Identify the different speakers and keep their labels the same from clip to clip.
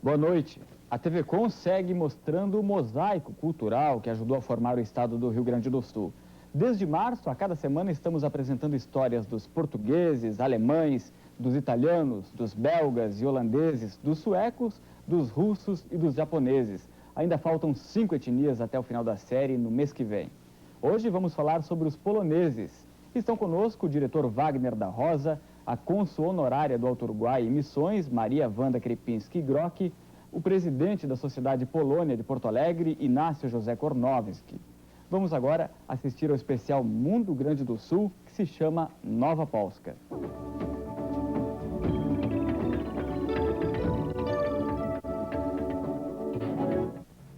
Speaker 1: Boa noite. A TV Com segue mostrando o mosaico cultural que ajudou a formar o estado do Rio Grande do Sul. Desde março, a cada semana, estamos apresentando histórias dos portugueses, alemães, dos italianos, dos belgas e holandeses, dos suecos, dos russos e dos japoneses. Ainda faltam 5 etnias até o final da série, no mês que vem. Hoje vamos falar sobre os poloneses. Estão conosco o diretor Wagner da Rosa, a cônsul honorária do Alto Uruguai em Missões, Maria Wanda Krepinski-Grock, o presidente da Sociedade Polônia de Porto Alegre, Inácio José Kornowski. Vamos agora assistir ao especial Mundo Grande do Sul, que se chama Nova Polska.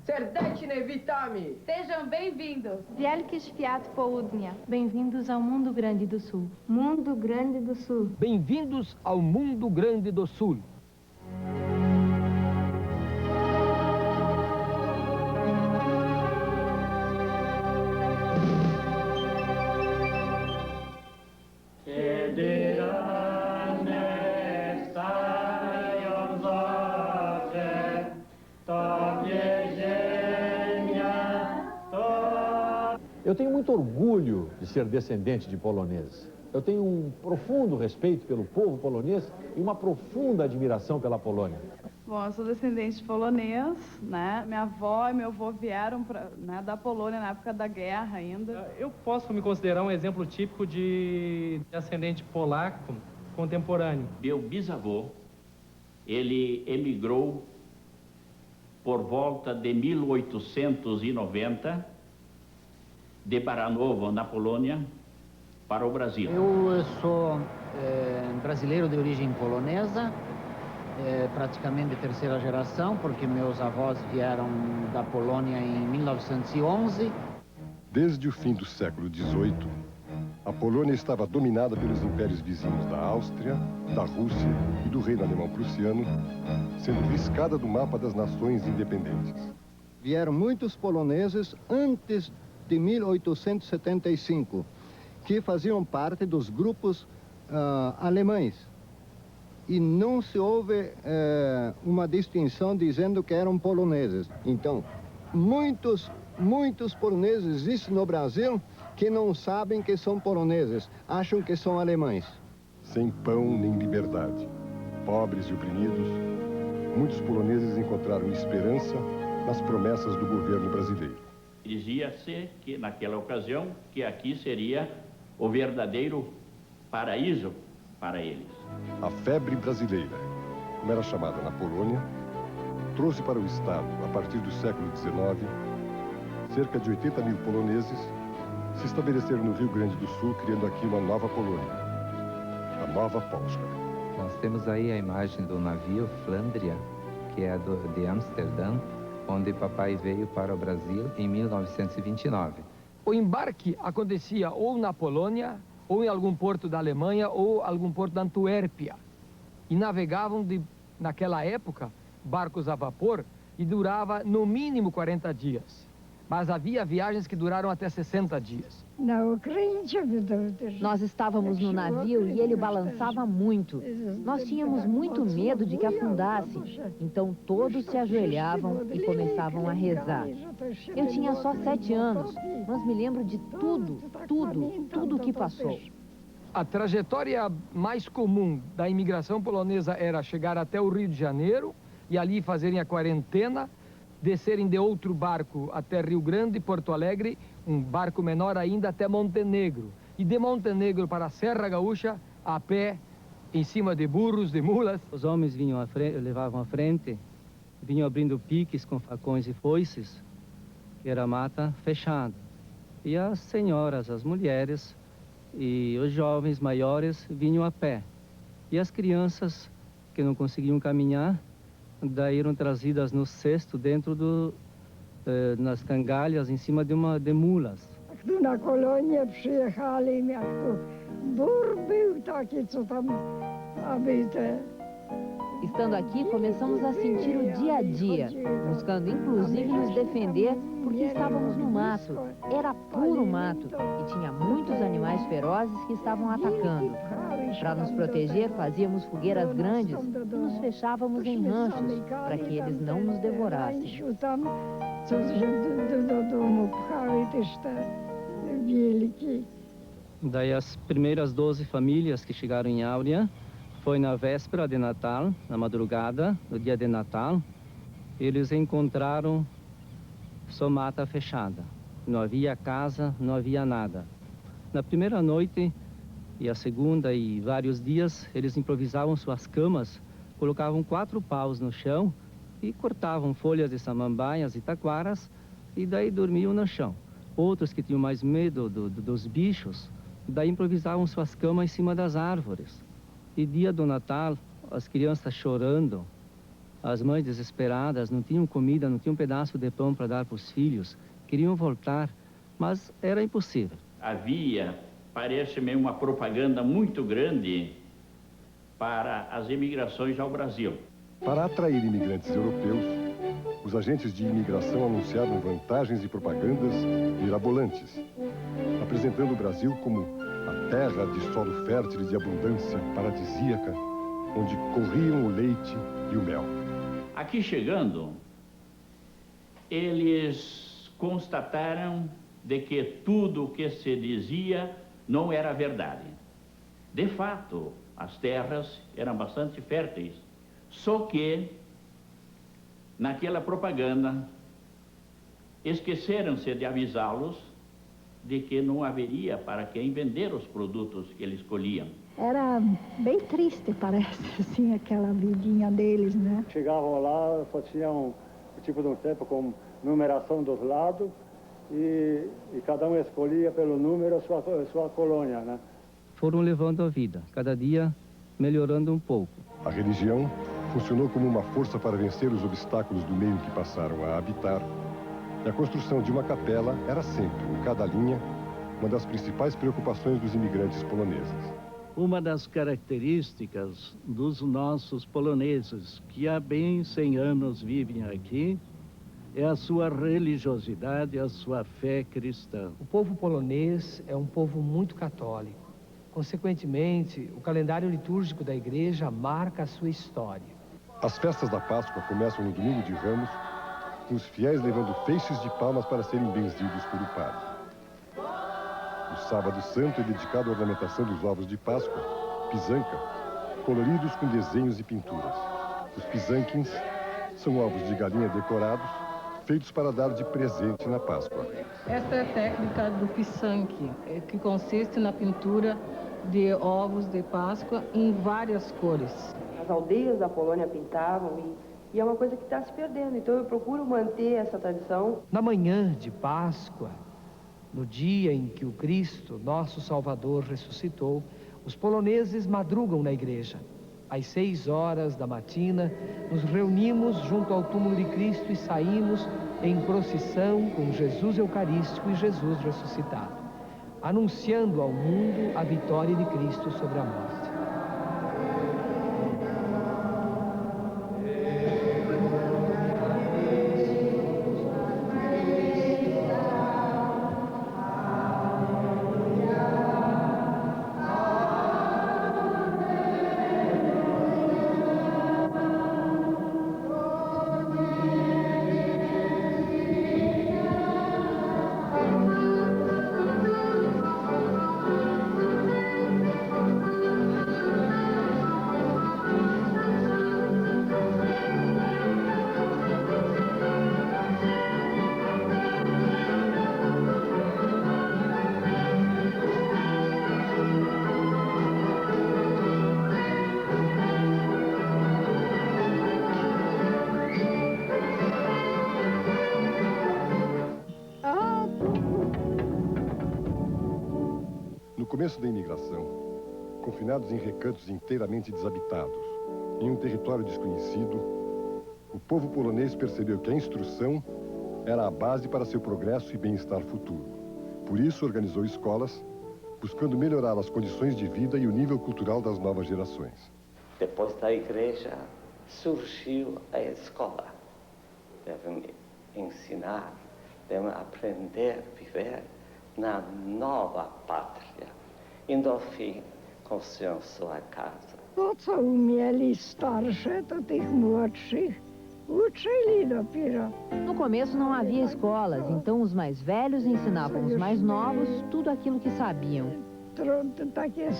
Speaker 2: Serdeczne witamy!
Speaker 3: Sejam bem-vindos!
Speaker 4: Wielkie Świat Południa. Bem-vindos ao Mundo Grande do Sul. Mundo Grande do Sul.
Speaker 5: Bem-vindos ao Mundo Grande do Sul.
Speaker 6: Eu tenho muito orgulho de ser descendente de poloneses. Eu tenho um profundo respeito pelo povo polonês e uma profunda admiração pela Polônia.
Speaker 7: Bom, eu sou descendente de polonês, né? Minha avó e meu avô vieram da Polônia na época da guerra ainda.
Speaker 8: Eu posso me considerar um exemplo típico de ascendente polaco contemporâneo.
Speaker 9: Meu bisavô, ele emigrou por volta de 1890 de Baranowo, na Polônia, para o Brasil.
Speaker 10: Eu sou brasileiro de origem polonesa, praticamente de terceira geração, porque meus avós vieram da Polônia em 1911.
Speaker 11: Desde o fim do século XVIII, a Polônia estava dominada pelos impérios vizinhos da Áustria, da Rússia e do Reino Alemão-Prussiano, sendo riscada do mapa das nações independentes.
Speaker 12: Vieram muitos poloneses antes de 1875, que faziam parte dos grupos alemães. E não se houve uma distinção dizendo que eram poloneses. Então, muitos poloneses existem no Brasil que não sabem que são poloneses, acham que são alemães.
Speaker 11: Sem pão nem liberdade, pobres e oprimidos, muitos poloneses encontraram esperança nas promessas do governo brasileiro.
Speaker 9: Dizia-se que, naquela ocasião, que aqui seria o verdadeiro paraíso para eles.
Speaker 11: A febre brasileira, como era chamada na Polônia, trouxe para o Estado, a partir do século XIX, cerca de 80 mil poloneses se estabeleceram no Rio Grande do Sul, criando aqui uma nova Polônia, a Nova Polska.
Speaker 13: Nós temos aí a imagem do navio Flandria, que é de Amsterdã, onde papai veio para o Brasil em 1929.
Speaker 5: O embarque acontecia ou na Polônia, ou em algum porto da Alemanha, ou algum porto da Antuérpia. E navegavam, naquela época, barcos a vapor, e durava no mínimo 40 dias. Mas havia viagens que duraram até 60 dias.
Speaker 14: Nós estávamos no navio e ele balançava muito. Nós tínhamos muito medo de que afundasse. Então todos se ajoelhavam e começavam a rezar. Eu tinha só 7 anos, mas me lembro de tudo o que passou.
Speaker 5: A trajetória mais comum da imigração polonesa era chegar até o Rio de Janeiro e ali fazerem a quarentena, descerem de outro barco até Rio Grande, Porto Alegre, um barco menor ainda até Montenegro. E de Montenegro para a Serra Gaúcha, a pé, em cima de burros, de mulas.
Speaker 15: Os homens levavam à frente, vinham abrindo piques com facões e foices, que era mata fechada. E as senhoras, as mulheres e os jovens maiores vinham a pé. E as crianças que não conseguiam caminhar, daí eram trazidas no cesto nas cangalhas em cima de mulas.
Speaker 16: Tu na kolonię przyjechali, jak tu bór był taki, co tam, aby
Speaker 14: Estando aqui, começamos a sentir o dia a dia, buscando inclusive nos defender porque estávamos no mato. Era puro mato e tinha muitos animais ferozes que estavam atacando. Para nos proteger, fazíamos fogueiras grandes e nos fechávamos em ranchos para que eles não nos devorassem.
Speaker 15: Daí as primeiras 12 famílias que chegaram em Áurea foi na véspera de Natal, na madrugada, no dia de Natal. Eles encontraram só mata fechada. Não havia casa, não havia nada. Na primeira noite e a segunda e vários dias, eles improvisavam suas camas, colocavam 4 paus no chão e cortavam folhas de samambaias e taquaras e daí dormiam no chão. Outros que tinham mais medo dos bichos, daí improvisavam suas camas em cima das árvores. E dia do Natal, as crianças chorando, as mães desesperadas, não tinham comida, não tinham um pedaço de pão para dar para os filhos, queriam voltar, mas era impossível.
Speaker 9: Havia, parece-me, uma propaganda muito grande para as imigrações ao Brasil.
Speaker 11: Para atrair imigrantes europeus, os agentes de imigração anunciaram vantagens e propagandas mirabolantes, apresentando o Brasil como a terra de solo fértil e de abundância paradisíaca, onde corriam o leite e o mel.
Speaker 9: Aqui chegando, eles constataram de que tudo o que se dizia não era verdade. De fato, as terras eram bastante férteis, só que, naquela propaganda, esqueceram-se de avisá-los de que não haveria para quem vender os produtos que eles colhiam.
Speaker 16: Era bem triste, parece, assim, aquela vidinha deles, né?
Speaker 2: Chegavam lá, faziam o tipo de um tempo com numeração dos lados e cada um escolhia pelo número a sua colônia, né?
Speaker 15: Foram levando a vida, cada dia melhorando um pouco.
Speaker 11: A religião funcionou como uma força para vencer os obstáculos do meio que passaram a habitar. E a construção de uma capela era sempre, em cada linha, uma das principais preocupações dos imigrantes poloneses.
Speaker 3: Uma das características dos nossos poloneses, que há bem 100 anos vivem aqui, é a sua religiosidade, a sua fé cristã.
Speaker 5: O povo polonês é um povo muito católico. Consequentemente, o calendário litúrgico da igreja marca a sua história.
Speaker 11: As festas da Páscoa começam no domingo de Ramos, com os fiéis levando feixes de palmas para serem benzidos pelo padre. O Sábado Santo é dedicado à ornamentação dos ovos de Páscoa, pisanka, coloridos com desenhos e pinturas. Os pisankins são ovos de galinha decorados, feitos para dar de presente na Páscoa.
Speaker 17: Esta é a técnica do pisank, que consiste na pintura de ovos de Páscoa em várias cores.
Speaker 18: As aldeias da Polônia pintavam e é uma coisa que está se perdendo, então eu procuro manter essa tradição.
Speaker 5: Na manhã de Páscoa, no dia em que o Cristo, nosso Salvador, ressuscitou, os poloneses madrugam na igreja. Às 6 horas da matina, nos reunimos junto ao túmulo de Cristo e saímos em procissão com Jesus Eucarístico e Jesus ressuscitado, anunciando ao mundo a vitória de Cristo sobre a morte.
Speaker 11: No começo da imigração, confinados em recantos inteiramente desabitados, em um território desconhecido, o povo polonês percebeu que a instrução era a base para seu progresso e bem-estar futuro. Por isso, organizou escolas, buscando melhorar as condições de vida e o nível cultural das novas gerações.
Speaker 19: Depois da igreja, surgiu a escola. Devem ensinar, devem aprender a viver na nova pátria. E no fim, construíram sua casa.
Speaker 16: To, co umieli starsze, to tych młodszych uczyli dopiero.
Speaker 14: No começo não havia escolas, então os mais velhos ensinavam os mais novos tudo aquilo que sabiam.
Speaker 16: Takie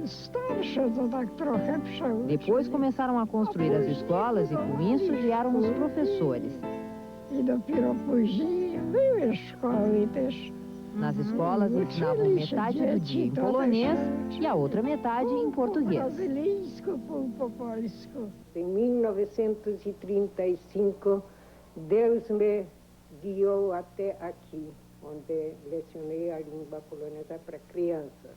Speaker 16: starsze to tak trochę przeuczyli.
Speaker 14: Depois começaram a construir as escolas e com isso vieram os professores.
Speaker 16: E dopiero później były szkoły też.
Speaker 14: Nas escolas ensinavam metade do dia em polonês e a outra metade em português.
Speaker 20: Em 1935, Deus me guiou até aqui, onde lecionei a língua polonesa para crianças.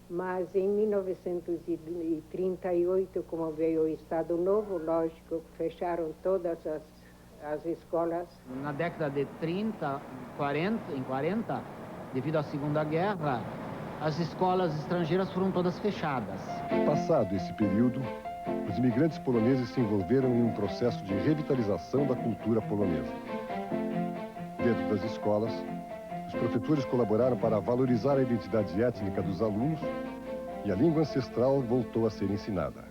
Speaker 20: Mas em 1938, como veio o Estado Novo, lógico, fecharam todas as escolas.
Speaker 10: Na década de 30, 40, devido à Segunda Guerra, as escolas estrangeiras foram todas fechadas.
Speaker 11: Passado esse período, os imigrantes poloneses se envolveram em um processo de revitalização da cultura polonesa. Dentro das escolas, os professores colaboraram para valorizar a identidade étnica dos alunos e a língua ancestral voltou a ser ensinada.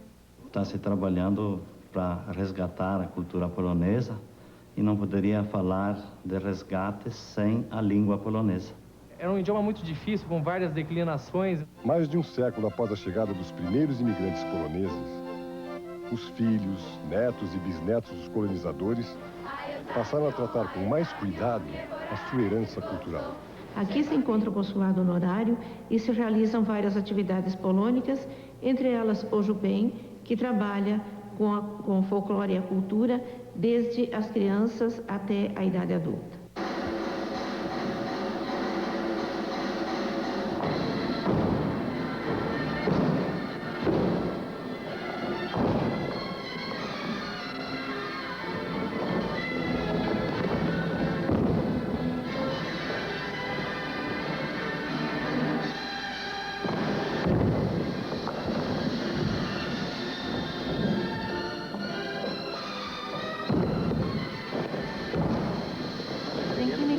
Speaker 21: Está se trabalhando para resgatar a cultura polonesa e não poderia falar de resgate sem a língua polonesa.
Speaker 8: Era um idioma muito difícil, com várias declinações.
Speaker 11: Mais de um século após a chegada dos primeiros imigrantes poloneses, os filhos, netos e bisnetos dos colonizadores passaram a tratar com mais cuidado a sua herança cultural.
Speaker 22: Aqui se encontra o consulado honorário e se realizam várias atividades polônicas, entre elas o Jubem, que trabalha com o folclore e a cultura desde as crianças até a idade adulta.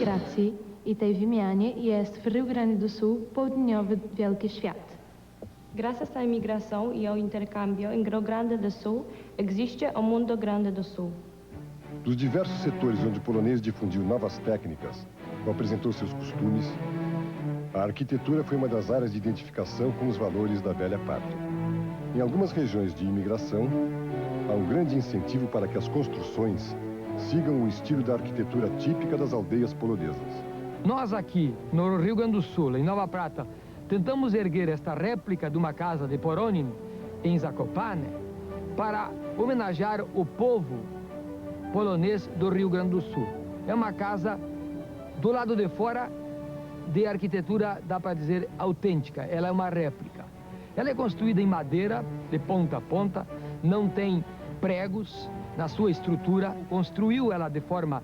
Speaker 4: Migracji i tej wymianie jest w Rio Grande do Sul południowy Wielki Świat.
Speaker 23: Graças à imigração e ao intercâmbio em Rio Grande do Sul, existe o Mundo Grande do Sul.
Speaker 11: Dos diversos setores onde o polonês difundiu novas técnicas ou apresentou seus costumes, a arquitetura foi uma das áreas de identificação com os valores da velha pátria. Em algumas regiões de imigração, há um grande incentivo para que as construções sigam o estilo da arquitetura típica das aldeias polonesas.
Speaker 5: Nós aqui, no Rio Grande do Sul, em Nova Prata, tentamos erguer esta réplica de uma casa de Poronin, em Zakopane, para homenagear o povo polonês do Rio Grande do Sul. É uma casa, do lado de fora, de arquitetura, dá para dizer, autêntica. Ela é uma réplica. Ela é construída em madeira, de ponta a ponta, não tem pregos na sua estrutura, construiu ela de forma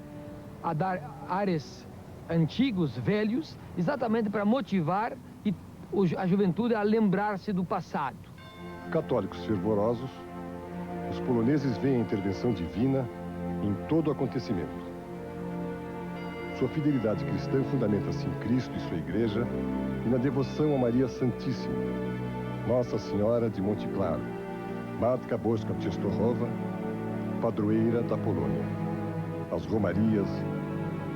Speaker 5: a dar ares antigos, velhos, exatamente para motivar a juventude a lembrar-se do passado.
Speaker 11: Católicos fervorosos, os poloneses veem a intervenção divina em todo o acontecimento. Sua fidelidade cristã fundamenta-se em Cristo e sua igreja e na devoção a Maria Santíssima, Nossa Senhora de Monte Claro, Matka Boska Częstochowa, padroeira da Polônia. As romarias,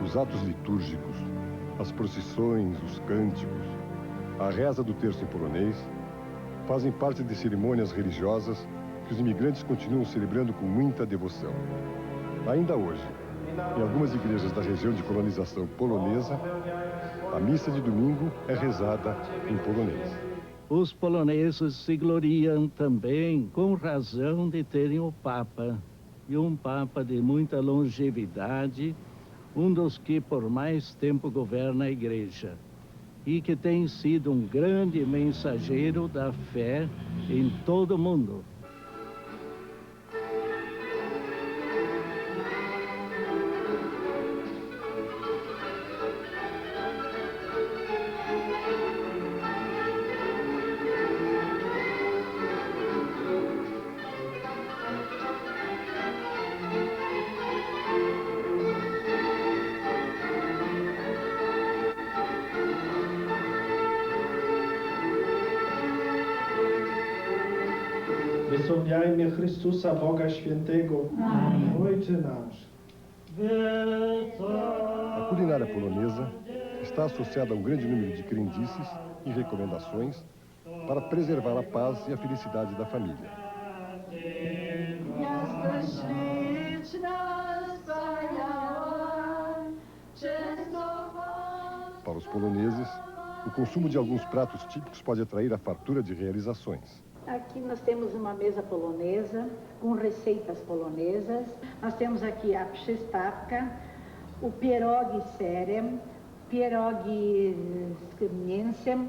Speaker 11: os atos litúrgicos, as procissões, os cânticos, a reza do terço em polonês, fazem parte de cerimônias religiosas que os imigrantes continuam celebrando com muita devoção. Ainda hoje, em algumas igrejas da região de colonização polonesa, a missa de domingo é rezada em polonês.
Speaker 3: Os poloneses se gloriam também, com razão, de terem o Papa, e um Papa de muita longevidade, um dos que por mais tempo governa a Igreja, e que tem sido um grande mensageiro da fé em todo o mundo.
Speaker 1: Błogosławiajmy Chrystusa, Boga Świętego.
Speaker 6: Amém.
Speaker 1: Ojcze nasz.
Speaker 11: A culinária polonesa está associada a um grande número de crendices e recomendações para preservar a paz e a felicidade da família. Para os poloneses, o consumo de alguns pratos típicos pode atrair a fartura de realizações.
Speaker 6: Aqui nós temos uma mesa polonesa, com receitas polonesas. Nós temos aqui a przystawka, o pierogi serem, pierogi z mięsem.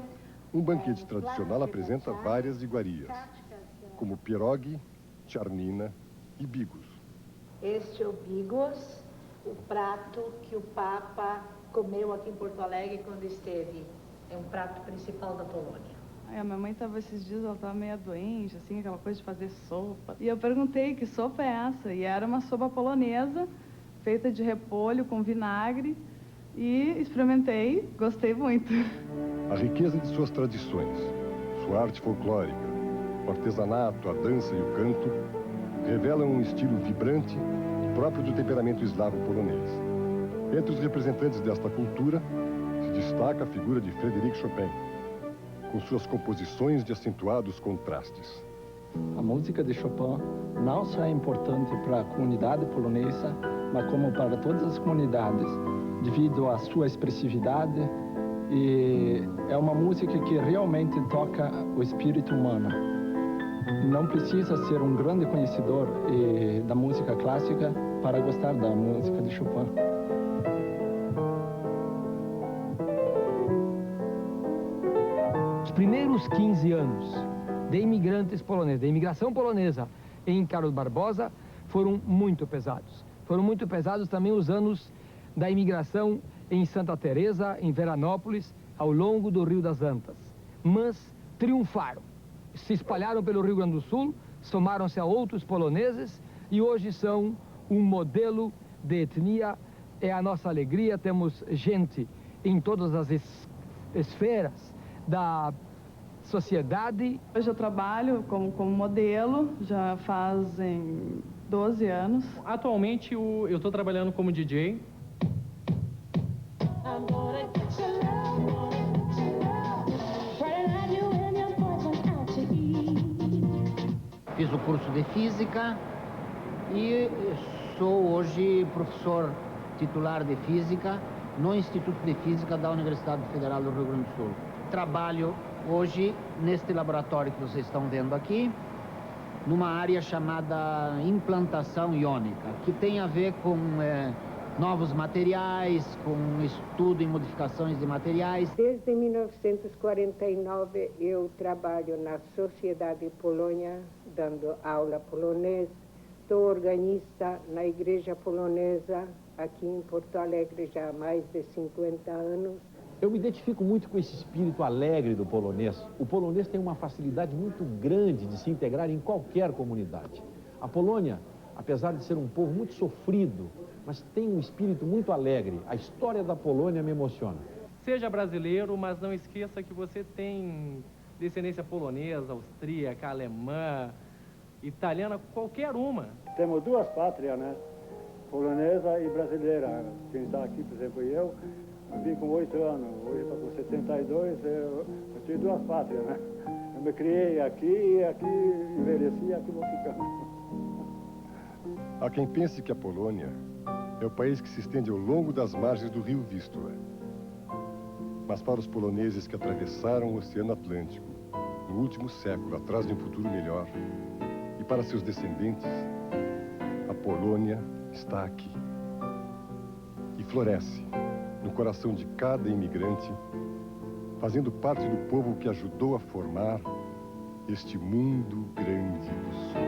Speaker 11: Banquete tradicional apresenta várias iguarias, como pierogi, charnina e bigos.
Speaker 6: Este é o bigos, o prato que o Papa comeu aqui em Porto Alegre quando esteve. É um prato principal da Polônia.
Speaker 7: A minha mãe estava esses dias, ela estava meio doente, assim, aquela coisa de fazer sopa. E eu perguntei que sopa é essa? E era uma sopa polonesa, feita de repolho com vinagre. E experimentei, gostei muito.
Speaker 11: A riqueza de suas tradições, sua arte folclórica, o artesanato, a dança e o canto revelam um estilo vibrante próprio do temperamento eslavo polonês. Entre os representantes desta cultura se destaca a figura de Frédéric Chopin, com suas composições de acentuados contrastes.
Speaker 24: A música de Chopin não só é importante para a comunidade polonesa, mas como para todas as comunidades, devido à sua expressividade, e é uma música que realmente toca o espírito humano. Não precisa ser um grande conhecedor da música clássica para gostar da música de Chopin.
Speaker 5: Os primeiros 15 anos de imigrantes poloneses, da imigração polonesa em Carlos Barbosa, foram muito pesados. Foram muito pesados também os anos da imigração em Santa Teresa, em Veranópolis, ao longo do Rio das Antas. Mas triunfaram. Se espalharam pelo Rio Grande do Sul, somaram-se a outros poloneses e hoje são um modelo de etnia. É a nossa alegria, temos gente em todas as esferas da sociedade.
Speaker 7: Hoje eu trabalho como modelo, já fazem 12 anos.
Speaker 8: Atualmente eu estou trabalhando como DJ.
Speaker 10: Fiz o curso de Física e sou hoje professor titular de Física no Instituto de Física da Universidade Federal do Rio Grande do Sul. Trabalho hoje neste laboratório que vocês estão vendo aqui, numa área chamada implantação iônica, que tem a ver com novos materiais, com estudo em modificações de materiais.
Speaker 20: Desde 1949 eu trabalho na Sociedade Polônia, dando aula polonês. Sou organista na Igreja Polonesa, aqui em Porto Alegre, já há mais de 50 anos.
Speaker 25: Eu me identifico muito com esse espírito alegre do polonês. O polonês tem uma facilidade muito grande de se integrar em qualquer comunidade. A Polônia, apesar de ser um povo muito sofrido, mas tem um espírito muito alegre. A história da Polônia me emociona.
Speaker 8: Seja brasileiro, mas não esqueça que você tem descendência polonesa, austríaca, alemã, italiana, qualquer uma.
Speaker 2: Temos duas pátrias, né? Polonesa e brasileira. Quem está aqui, por exemplo, eu vim com 8 anos, hoje estou com 72, eu tive duas pátrias, né? Eu me criei aqui e aqui envelheci e aqui vou ficando.
Speaker 11: Há quem pense que a Polônia é o país que se estende ao longo das margens do rio Vístula. Mas para os poloneses que atravessaram o Oceano Atlântico no último século, atrás de um futuro melhor, e para seus descendentes, a Polônia está aqui. E floresce no coração de cada imigrante, fazendo parte do povo que ajudou a formar este mundo grande do Sul.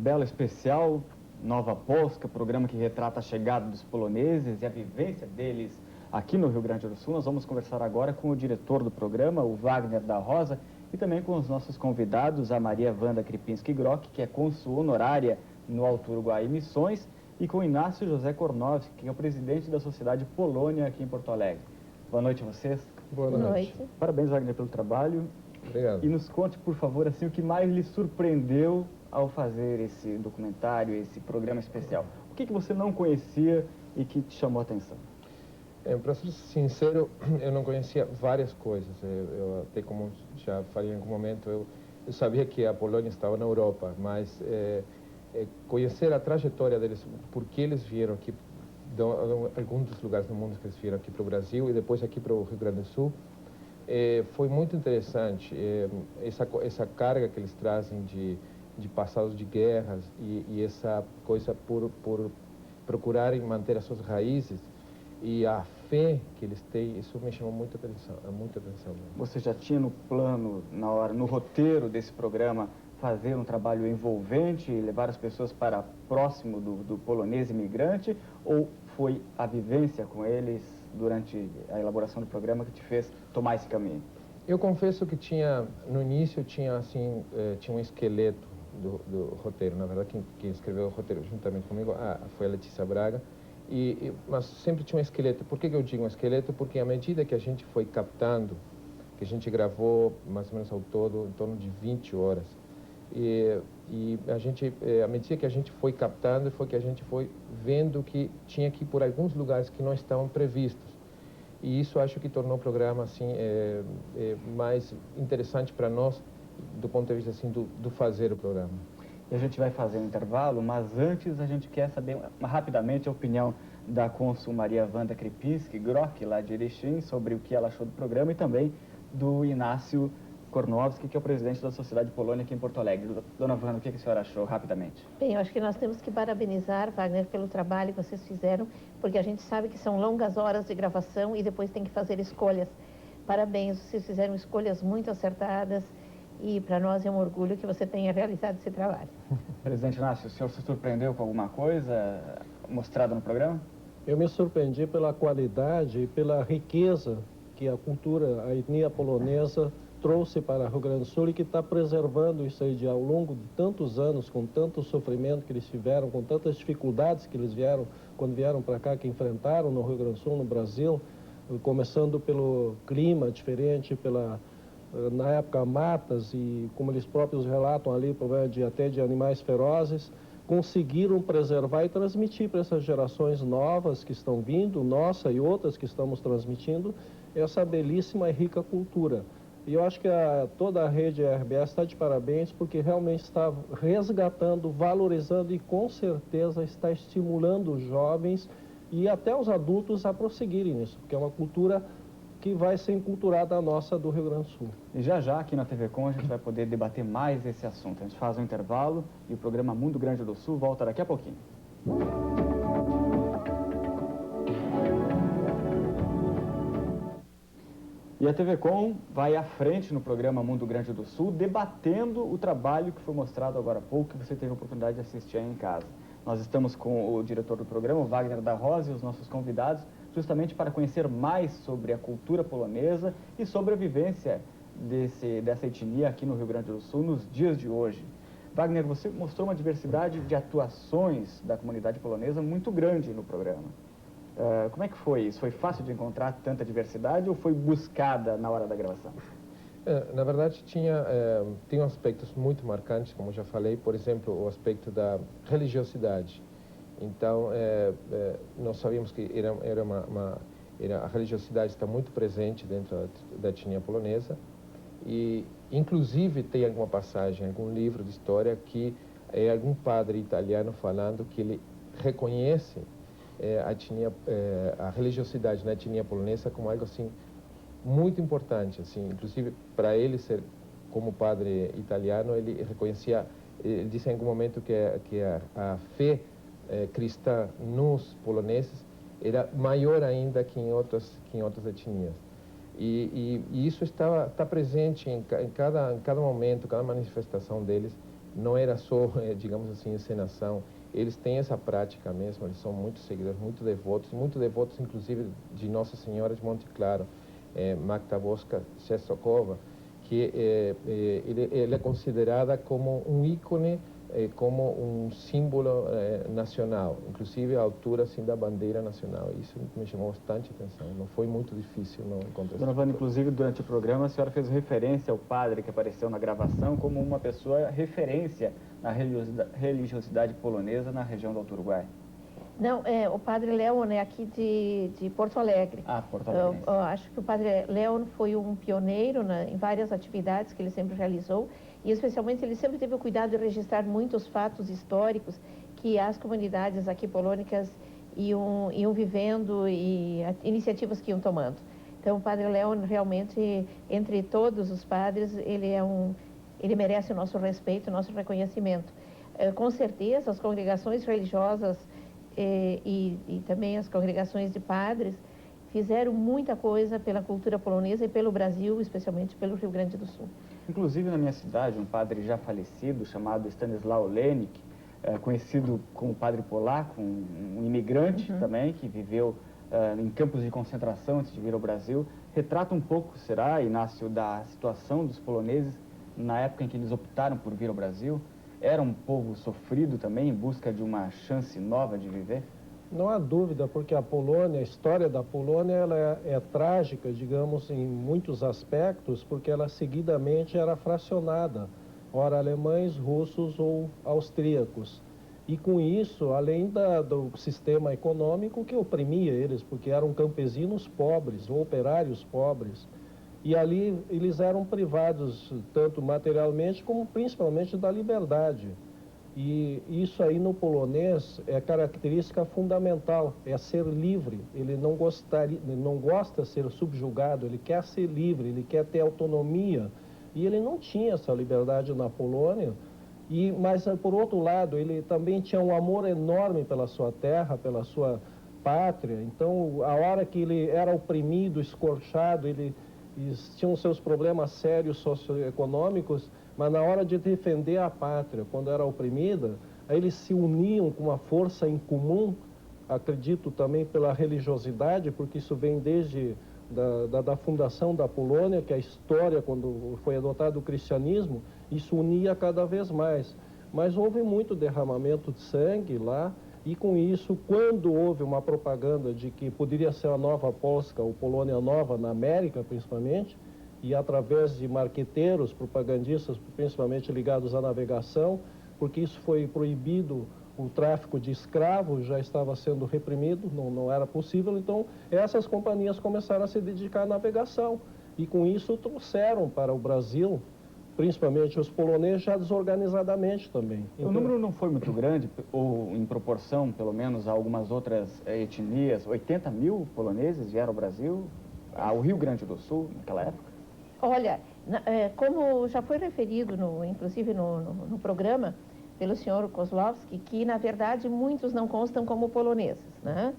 Speaker 9: Bela Especial, Nova Polska, programa que retrata a chegada dos poloneses e a vivência deles aqui no Rio Grande do Sul. Nós vamos conversar agora com o diretor do programa, o Wagner da Rosa, e também com os nossos convidados, a Maria Wanda Kripinski-Grock, que é cônsul honorária no Alto Uruguai Missões, e com o Inácio José Kornowski, que é o presidente da Sociedade Polônia aqui em Porto Alegre. Boa noite a vocês.
Speaker 12: Boa noite.
Speaker 9: Parabéns, Wagner, pelo trabalho.
Speaker 12: Obrigado.
Speaker 9: E nos conte, por favor, assim, o que mais lhe surpreendeu ao fazer esse documentário, esse programa especial. O que você não conhecia e que te chamou a atenção?
Speaker 12: Para ser sincero, eu não conhecia várias coisas. Eu até como já falei em algum momento, eu sabia que a Polônia estava na Europa, mas conhecer a trajetória deles, por que eles vieram aqui, alguns dos lugares do mundo que eles vieram aqui para o Brasil e depois aqui para o Rio Grande do Sul, foi muito interessante. Essa carga que eles trazem de passados de guerras e essa coisa por procurarem manter as suas raízes e a fé que eles têm, isso me chamou muita atenção, muita atenção.
Speaker 9: Você já tinha no plano, no roteiro desse programa, fazer um trabalho envolvente e levar as pessoas para próximo do polonês imigrante, ou foi a vivência com eles durante a elaboração do programa que te fez tomar esse caminho?
Speaker 12: Eu confesso que no início tinha um esqueleto do roteiro. Na verdade, quem escreveu o roteiro juntamente comigo foi a Letícia Braga, mas sempre tinha um esqueleto. Por que eu digo um esqueleto? Porque à medida que a gente foi captando, que a gente gravou mais ou menos ao todo em torno de 20 horas, e à medida que a gente foi captando, foi que a gente foi vendo que tinha que ir por alguns lugares que não estavam previstos. E isso acho que tornou o programa assim mais interessante para nós, do ponto de vista assim do fazer o programa.
Speaker 9: E a gente vai fazer um intervalo, mas antes a gente quer saber rapidamente a opinião da cônsul Maria Wanda Kripinski-Grock, lá de Erechim, sobre o que ela achou do programa, e também do Inácio Kornowski, que é o presidente da Sociedade Polônia aqui em Porto Alegre. Dona Wanda, o que a senhora achou, rapidamente?
Speaker 22: Bem, eu acho que nós temos que parabenizar, Wagner, pelo trabalho que vocês fizeram, porque a gente sabe que são longas horas de gravação e depois tem que fazer escolhas. Parabéns, vocês fizeram escolhas muito acertadas e para nós é um orgulho que você tenha realizado esse trabalho.
Speaker 9: Presidente Inácio, o senhor se surpreendeu com alguma coisa mostrada no programa?
Speaker 13: Eu me surpreendi pela qualidade e pela riqueza que a cultura, a etnia polonesa trouxe para o Rio Grande do Sul e que está preservando isso aí ao longo de tantos anos, com tanto sofrimento que eles tiveram, com tantas dificuldades que eles vieram, quando vieram para cá, que enfrentaram no Rio Grande do Sul, no Brasil, começando pelo clima diferente, na época matas e, como eles próprios relatam ali, problema até de animais ferozes, conseguiram preservar e transmitir para essas gerações novas que estão vindo, nossa e outras que estamos transmitindo, essa belíssima e rica cultura. E eu acho que toda a rede RBS está de parabéns, porque realmente está resgatando, valorizando e com certeza está estimulando os jovens e até os adultos a prosseguirem nisso, porque é uma cultura que vai ser enculturada nossa do Rio Grande do Sul.
Speaker 9: E já aqui na TV Com a gente vai poder debater mais esse assunto. A gente faz um intervalo e o programa Mundo Grande do Sul volta daqui a pouquinho. E a TV Com vai à frente no programa Mundo Grande do Sul, debatendo o trabalho que foi mostrado agora há pouco, que você teve a oportunidade de assistir aí em casa. Nós estamos com o diretor do programa, o Wagner da Rosa, e os nossos convidados, justamente para conhecer mais sobre a cultura polonesa e sobre a vivência dessa etnia aqui no Rio Grande do Sul nos dias de hoje. Wagner, você mostrou uma diversidade de atuações da comunidade polonesa muito grande no programa. Como é que foi isso? Foi fácil de encontrar tanta diversidade ou foi buscada na hora da gravação?
Speaker 12: Na verdade, tem aspectos muito marcantes, como já falei, por exemplo, o aspecto da religiosidade. Então, nós sabíamos que a religiosidade está muito presente dentro da etnia polonesa e, inclusive, tem alguma passagem, algum livro de história que é algum padre italiano falando que ele reconhece a religiosidade na etnia polonesa como algo assim muito importante, assim, inclusive para ele ser como padre italiano, ele reconhecia, ele disse em algum momento que a fé cristã nos poloneses era maior ainda que em outras etnias. E isso está presente em cada momento, cada manifestação deles, não era só, digamos assim, encenação. Eles têm essa prática mesmo, eles são muito seguidores, muito devotos inclusive de Nossa Senhora de Monte Claro, Magdalena Sestokova, que ela é considerada como um ícone, como um símbolo nacional, inclusive a altura assim da bandeira nacional. Isso me chamou bastante atenção, não foi muito difícil não encontrar.
Speaker 9: Dona Vânia, inclusive durante o programa a senhora fez referência ao padre que apareceu na gravação como uma pessoa referência na religiosidade polonesa na região do Alto Uruguai.
Speaker 22: Não, o padre Leon é aqui de Porto Alegre.
Speaker 9: Ah, Porto Alegre.
Speaker 22: Eu acho que o padre Leon foi um pioneiro em várias atividades que ele sempre realizou, e especialmente ele sempre teve o cuidado de registrar muitos fatos históricos que as comunidades aqui polônicas iam vivendo e iniciativas que iam tomando. Então, o padre Leon realmente, entre todos os padres, ele merece o nosso respeito, o nosso reconhecimento. Com certeza, as congregações religiosas e também as congregações de padres fizeram muita coisa pela cultura polonesa e pelo Brasil, especialmente pelo Rio Grande do Sul.
Speaker 9: Inclusive, na minha cidade, um padre já falecido, chamado Stanisław Olenik, conhecido como padre polaco, um imigrante também, que viveu em campos de concentração antes de vir ao Brasil, retrata um pouco, será, Inácio, da situação dos poloneses na época em que eles optaram por vir ao Brasil. Era um povo sofrido também, em busca de uma chance nova de viver?
Speaker 13: Não há dúvida, porque a Polônia, a história da Polônia, ela é trágica, digamos, em muitos aspectos, porque ela seguidamente era fracionada, ora alemães, russos ou austríacos. E com isso, além do sistema econômico que oprimia eles, porque eram campesinos pobres, ou operários pobres, e ali eles eram privados, tanto materialmente como principalmente da liberdade. E isso aí no polonês é característica fundamental, é ser livre. Ele não gosta de ser subjugado, ele quer ser livre, ele quer ter autonomia. E ele não tinha essa liberdade na Polônia, mas por outro lado ele também tinha um amor enorme pela sua terra, pela sua pátria. Então, a hora que ele era oprimido, escorchado, ele tinham seus problemas sérios socioeconômicos, mas na hora de defender a pátria, quando era oprimida, aí eles se uniam com uma força em comum, acredito também pela religiosidade, porque isso vem desde da fundação da Polônia, que a história, quando foi adotado o cristianismo, isso unia cada vez mais. Mas houve muito derramamento de sangue lá, e com isso, quando houve uma propaganda de que poderia ser a nova Polska, ou Polônia Nova, na América principalmente, e através de marqueteiros, propagandistas, principalmente ligados à navegação, porque isso foi proibido, o tráfico de escravos já estava sendo reprimido, não era possível, então essas companhias começaram a se dedicar à navegação, e com isso trouxeram para o Brasil, principalmente os poloneses, já desorganizadamente também.
Speaker 9: O número não foi muito grande, ou em proporção, pelo menos, a algumas outras etnias. 80 mil poloneses vieram ao Brasil, ao Rio Grande do Sul, naquela época?
Speaker 22: Olha, como já foi referido, inclusive no programa, pelo senhor Kozlowski, que, na verdade, muitos não constam como poloneses, né?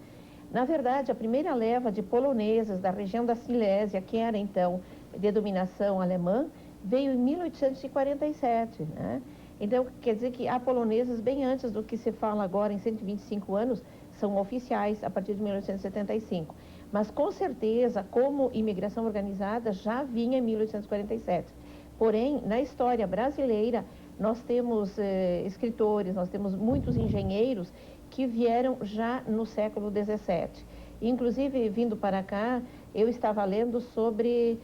Speaker 22: Na verdade, a primeira leva de poloneses da região da Silésia, que era, então, de dominação alemã, veio em 1847, né? Então, quer dizer que há poloneses bem antes do que se fala agora, em 125 anos, são oficiais a partir de 1875. Mas, com certeza, como imigração organizada, já vinha em 1847. Porém, na história brasileira, nós temos escritores, nós temos muitos engenheiros que vieram já no século XVII. Inclusive, vindo para cá, eu estava lendo sobre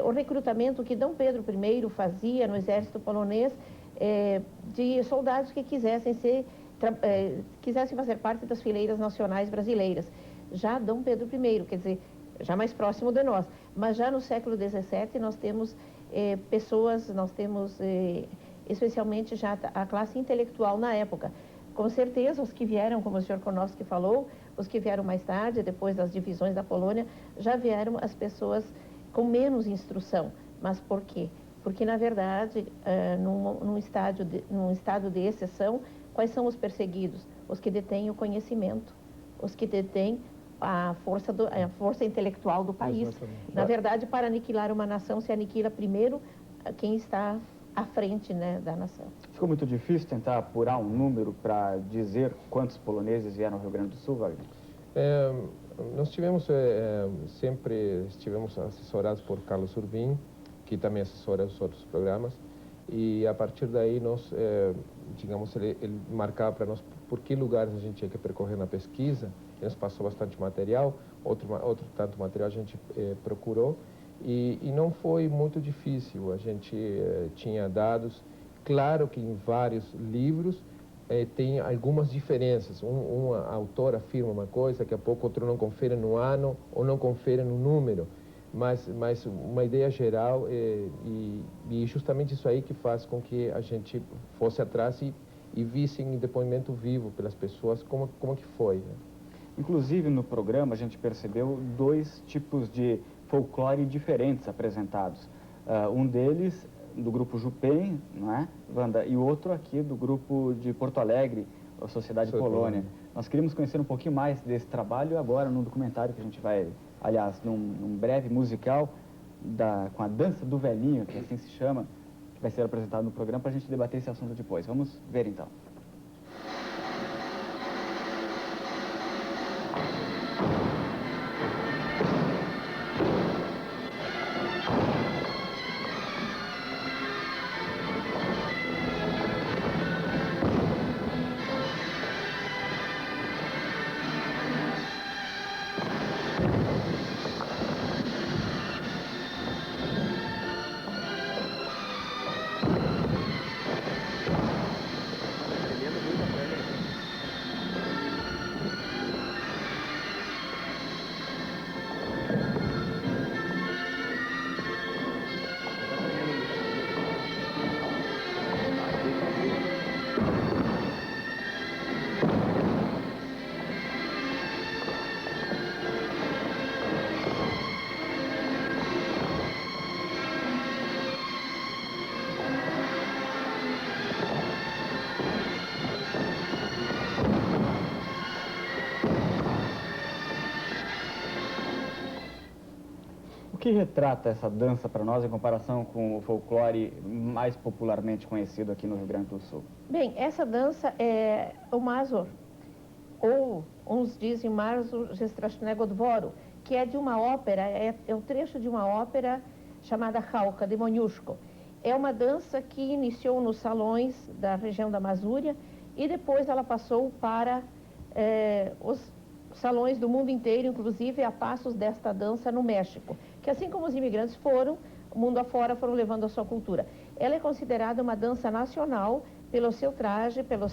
Speaker 22: o recrutamento que Dom Pedro I fazia no exército polonês de soldados que quisessem fazer parte das fileiras nacionais brasileiras. Já Dom Pedro I, quer dizer, já mais próximo de nós. Mas já no século XVII nós temos pessoas, nós temos especialmente já a classe intelectual na época. Com certeza os que vieram, como o senhor Konowski falou, os que vieram mais tarde, depois das divisões da Polônia, já vieram as pessoas com menos instrução. Mas por quê? Porque, na verdade, num estado de exceção, quais são os perseguidos? Os que detêm o conhecimento, os que detêm a força intelectual do país. Exatamente. Na verdade, para aniquilar uma nação, se aniquila primeiro quem está à frente, né, da nação.
Speaker 9: Ficou muito difícil tentar apurar um número para dizer quantos poloneses vieram ao Rio Grande do Sul, Wagner?
Speaker 12: Nós sempre estivemos assessorados por Carlos Urbim, que também assessora os outros programas, e a partir daí nós, digamos, ele marcava para nós por que lugares a gente tinha que percorrer na pesquisa, ele nos passou bastante material, outro tanto material a gente procurou, e não foi muito difícil, a gente tinha dados, claro que em vários livros tem algumas diferenças, uma autor afirma uma coisa, daqui a pouco outro não confere no ano ou não confere no número, mas uma ideia geral e justamente isso aí que faz com que a gente fosse atrás e visse em depoimento vivo pelas pessoas como que foi, né?
Speaker 9: Inclusive, no programa, a gente percebeu dois tipos de folclore diferentes apresentados. Um deles, do grupo Jupem, não é, Wanda? E o outro aqui, do grupo de Porto Alegre, a Sociedade Polônia. Nós queríamos conhecer um pouquinho mais desse trabalho agora, num documentário que a gente vai, aliás, num breve musical com a Dança do Velhinho, que assim se chama, que vai ser apresentado no programa, para a gente debater esse assunto depois. Vamos ver, então. O que retrata essa dança para nós em comparação com o folclore mais popularmente conhecido aqui no Rio Grande do Sul?
Speaker 22: Bem, essa dança é o Mazur, ou uns dizem Mazur Gestrasznego Dworu, que é de uma ópera, é o trecho de uma ópera chamada Halka, de Moniuszko. É uma dança que iniciou nos salões da região da Masúria e depois ela passou para os salões do mundo inteiro, inclusive a passos desta dança no México, que assim como os imigrantes foram, o mundo afora foram levando a sua cultura. Ela é considerada uma dança nacional pelo seu traje, pela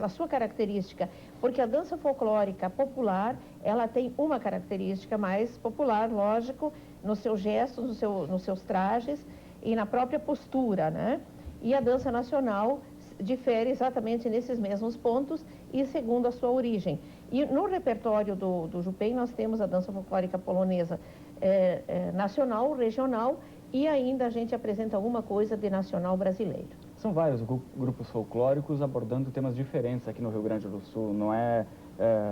Speaker 22: sua característica, porque a dança folclórica popular, ela tem uma característica mais popular, lógico, nos seus gestos, nos seus trajes e na própria postura, né? E a dança nacional difere exatamente nesses mesmos pontos e segundo a sua origem. E no repertório do Jupem nós temos a dança folclórica polonesa nacional, regional e ainda a gente apresenta alguma coisa de nacional brasileiro.
Speaker 9: São vários grupos folclóricos abordando temas diferentes aqui no Rio Grande do Sul, não é,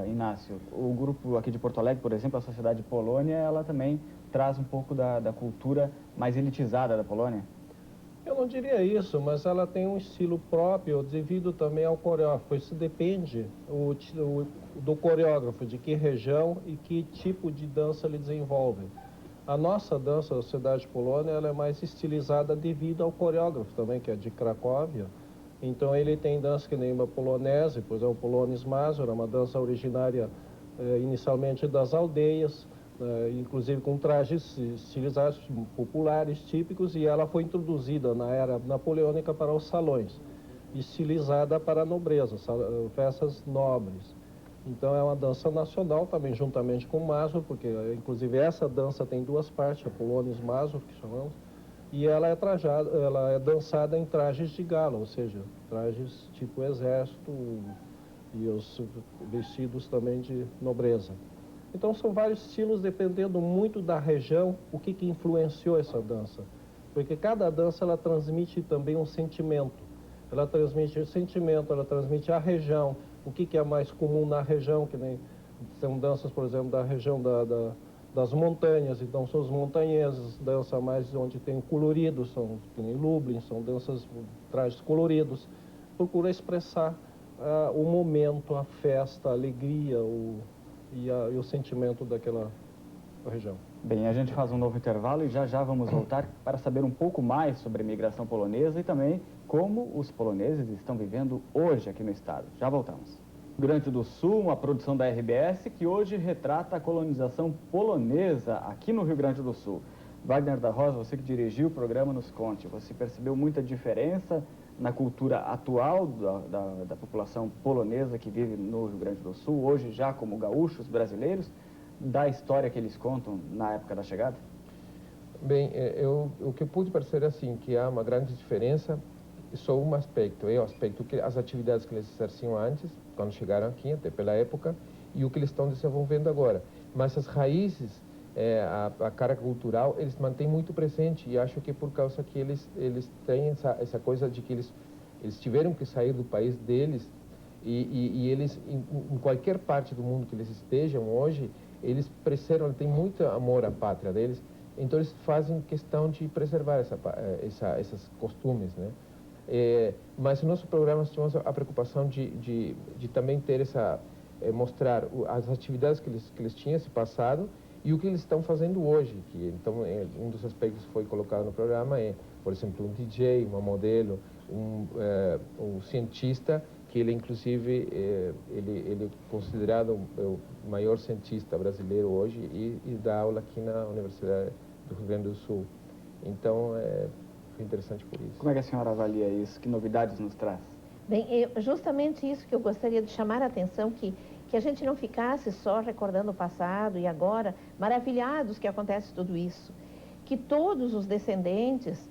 Speaker 9: Inácio? O grupo aqui de Porto Alegre, por exemplo, a Sociedade Polônia, ela também traz um pouco da cultura mais elitizada da Polônia?
Speaker 13: Eu não diria isso, mas ela tem um estilo próprio devido também ao coreógrafo. Isso depende do coreógrafo, de que região e que tipo de dança ele desenvolve. A nossa dança, a Sociedade Polônia, ela é mais estilizada devido ao coreógrafo também, que é de Cracóvia. Então ele tem dança que nem uma polonese, pois é o Polonis Mazur, é uma dança originária inicialmente das aldeias, inclusive com trajes estilizados populares, típicos, e ela foi introduzida na era napoleônica para os salões, estilizada para a nobreza, festas nobres. Então é uma dança nacional também, juntamente com o Mazur, porque inclusive essa dança tem duas partes, a Polonis Mazur, que chamamos, e ela é dançada em trajes de gala, ou seja, trajes tipo exército e os vestidos também de nobreza. Então são vários estilos dependendo muito da região, o que influenciou essa dança. Porque cada dança ela transmite também um sentimento. Ela transmite o sentimento, ela transmite a região, o que é mais comum na região, que nem são danças, por exemplo, da região das montanhas, então são os montanheses, dança mais onde tem colorido, tem Lublin, são danças, trajes coloridos, procura expressar o momento, a festa, a alegria e o sentimento daquela região.
Speaker 9: Bem, a gente faz um novo intervalo e já já vamos voltar para saber um pouco mais sobre a imigração polonesa e também como os poloneses estão vivendo hoje aqui no estado. Já voltamos. Rio Grande do Sul, uma produção da RBS que hoje retrata a colonização polonesa aqui no Rio Grande do Sul. Wagner da Rosa, você que dirigiu o programa, nos conte, você percebeu muita diferença na cultura atual da população polonesa que vive no Rio Grande do Sul, hoje já como gaúchos brasileiros, da história que eles contam na época da chegada?
Speaker 12: Bem, o que eu pude perceber assim, que há uma grande diferença, só um aspecto, é o aspecto que as atividades que eles exerciam antes, quando chegaram aqui, até pela época, e o que eles estão desenvolvendo agora. Mas as raízes, a cara cultural, eles mantêm muito presente, e acho que por causa que eles têm essa coisa de que eles tiveram que sair do país deles, e eles, em qualquer parte do mundo que eles estejam hoje, eles preservam, têm muito amor à pátria deles, então eles fazem questão de preservar esses costumes, né? Mas no nosso programa nós tivemos a preocupação de também ter mostrar as atividades que eles tinham esse passado e o que eles estão fazendo hoje. Então, um dos aspectos que foi colocado no programa é, por exemplo, um DJ, uma modelo, um cientista, que ele, inclusive, ele é considerado o maior cientista brasileiro hoje e dá aula aqui na Universidade do Rio Grande do Sul. Então, foi interessante por isso.
Speaker 9: Como é que a senhora avalia isso? Que novidades nos traz?
Speaker 22: Bem, justamente isso que eu gostaria de chamar a atenção, que a gente não ficasse só recordando o passado e agora, maravilhados que acontece tudo isso. Que todos os descendentes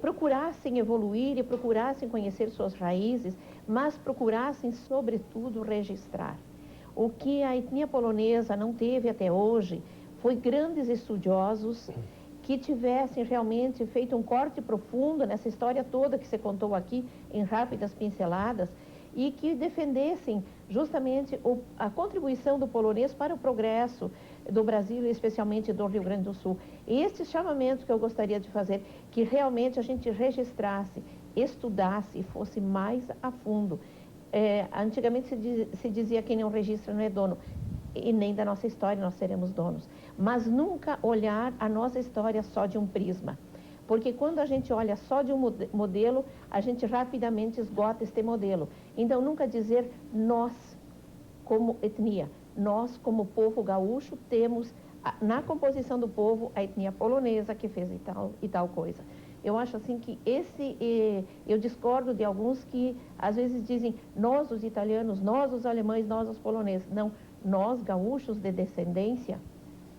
Speaker 22: procurassem evoluir e procurassem conhecer suas raízes, mas procurassem, sobretudo, registrar. O que a etnia polonesa não teve até hoje foi grandes estudiosos que tivessem realmente feito um corte profundo nessa história toda que você contou aqui, em rápidas pinceladas, e que defendessem justamente a contribuição do polonês para o progresso do Brasil e especialmente do Rio Grande do Sul. Esse chamamento que eu gostaria de fazer, que realmente a gente registrasse, estudasse e fosse mais a fundo. Antigamente se dizia quem não registra não é dono, e nem da nossa história nós seremos donos. Mas nunca olhar a nossa história só de um prisma. Porque quando a gente olha só de um modelo, a gente rapidamente esgota este modelo. Então, nunca dizer nós, como etnia, nós, como povo gaúcho, temos na composição do povo a etnia polonesa que fez e tal coisa. Eu acho assim que eu discordo de alguns que às vezes dizem nós os italianos, nós os alemães, nós os poloneses. Não, nós gaúchos de descendência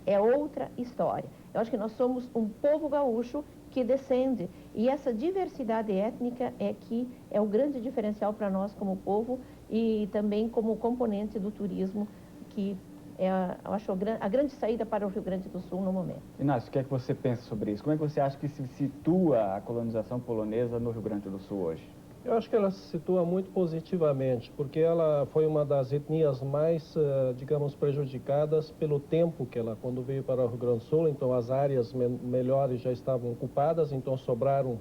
Speaker 22: é outra história. Eu acho que nós somos um povo gaúcho que descende, e essa diversidade étnica é o grande diferencial para nós como povo e também como componente do turismo, que eu acho a grande saída para o Rio Grande do Sul no momento.
Speaker 9: Inácio, o que é que você pensa sobre isso? Como é que você acha que se situa a colonização polonesa no Rio Grande do Sul hoje?
Speaker 13: Eu acho que ela se situa muito positivamente, porque ela foi uma das etnias mais, digamos, prejudicadas pelo tempo que ela, quando veio para o Rio Grande do Sul, então as áreas melhores já estavam ocupadas, então sobraram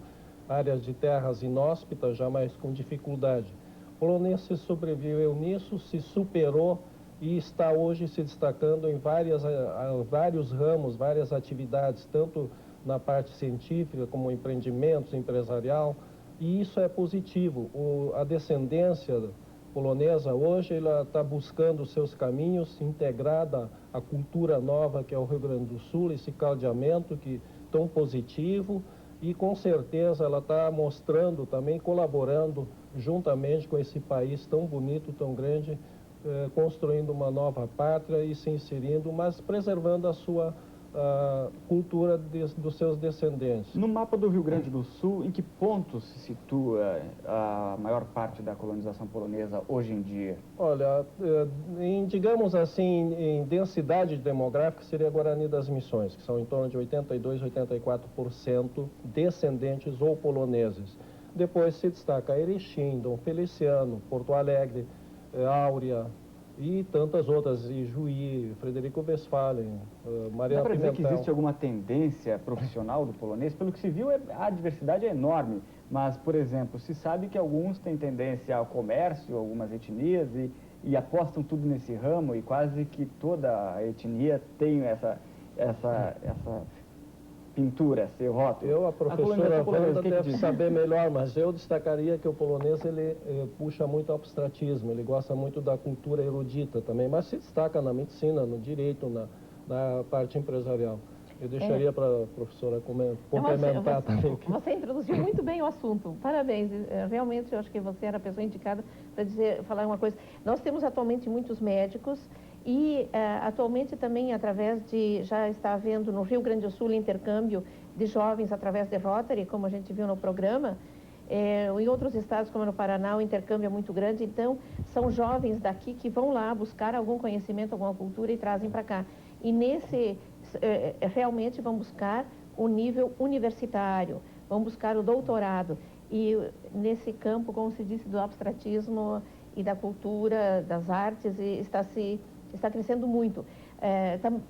Speaker 13: áreas de terras inóspitas, já mais com dificuldade. O polonês se sobreviveu nisso, se superou e está hoje se destacando em vários ramos, várias atividades, tanto na parte científica como empreendimentos, empresarial. E isso é positivo. A descendência polonesa hoje ela está buscando seus caminhos, integrada à cultura nova que é o Rio Grande do Sul, esse caldeamento que tão positivo, e com certeza ela está mostrando também, colaborando juntamente com esse país tão bonito, tão grande, construindo uma nova pátria e se inserindo, mas preservando a sua cultura dos seus descendentes.
Speaker 9: No mapa do Rio Grande do Sul, em que ponto se situa a maior parte da colonização polonesa hoje em dia?
Speaker 13: Olha, digamos assim, em densidade demográfica seria Guarani das Missões, que são em torno de 82, 84% descendentes ou poloneses. Depois se destaca Erechim, Dom Feliciano, Porto Alegre, Áurea E tantas outras, e Juí, Frederico Westphalen, Mariana
Speaker 9: Dá para dizer que
Speaker 13: Pimentel.
Speaker 9: existe alguma tendência profissional do polonês? Pelo que se viu, a diversidade é enorme, mas, por exemplo, se sabe que alguns têm tendência ao comércio, algumas etnias, e apostam tudo nesse ramo, e quase que toda a etnia tem essa pintura, esse rótulo.
Speaker 13: A professora Wanda deve
Speaker 9: diz?
Speaker 13: saber melhor, mas eu destacaria que o polonês ele puxa muito ao abstratismo, ele gosta muito da cultura erudita também, mas se destaca na medicina, no direito, na parte empresarial. Eu deixaria para a professora complementar também.
Speaker 22: Você introduziu muito bem o assunto. Parabéns. Realmente, eu acho que você era a pessoa indicada para falar uma coisa. Nós temos atualmente muitos médicos e atualmente também já está havendo no Rio Grande do Sul intercâmbio de jovens através de Rotary, como a gente viu no programa. Em outros estados, como no Paraná, o intercâmbio é muito grande. Então, são jovens daqui que vão lá buscar algum conhecimento, alguma cultura e trazem para cá. E realmente vão buscar o nível universitário, vão buscar o doutorado. E nesse campo, como se disse, do abstratismo e da cultura, das artes, está crescendo muito.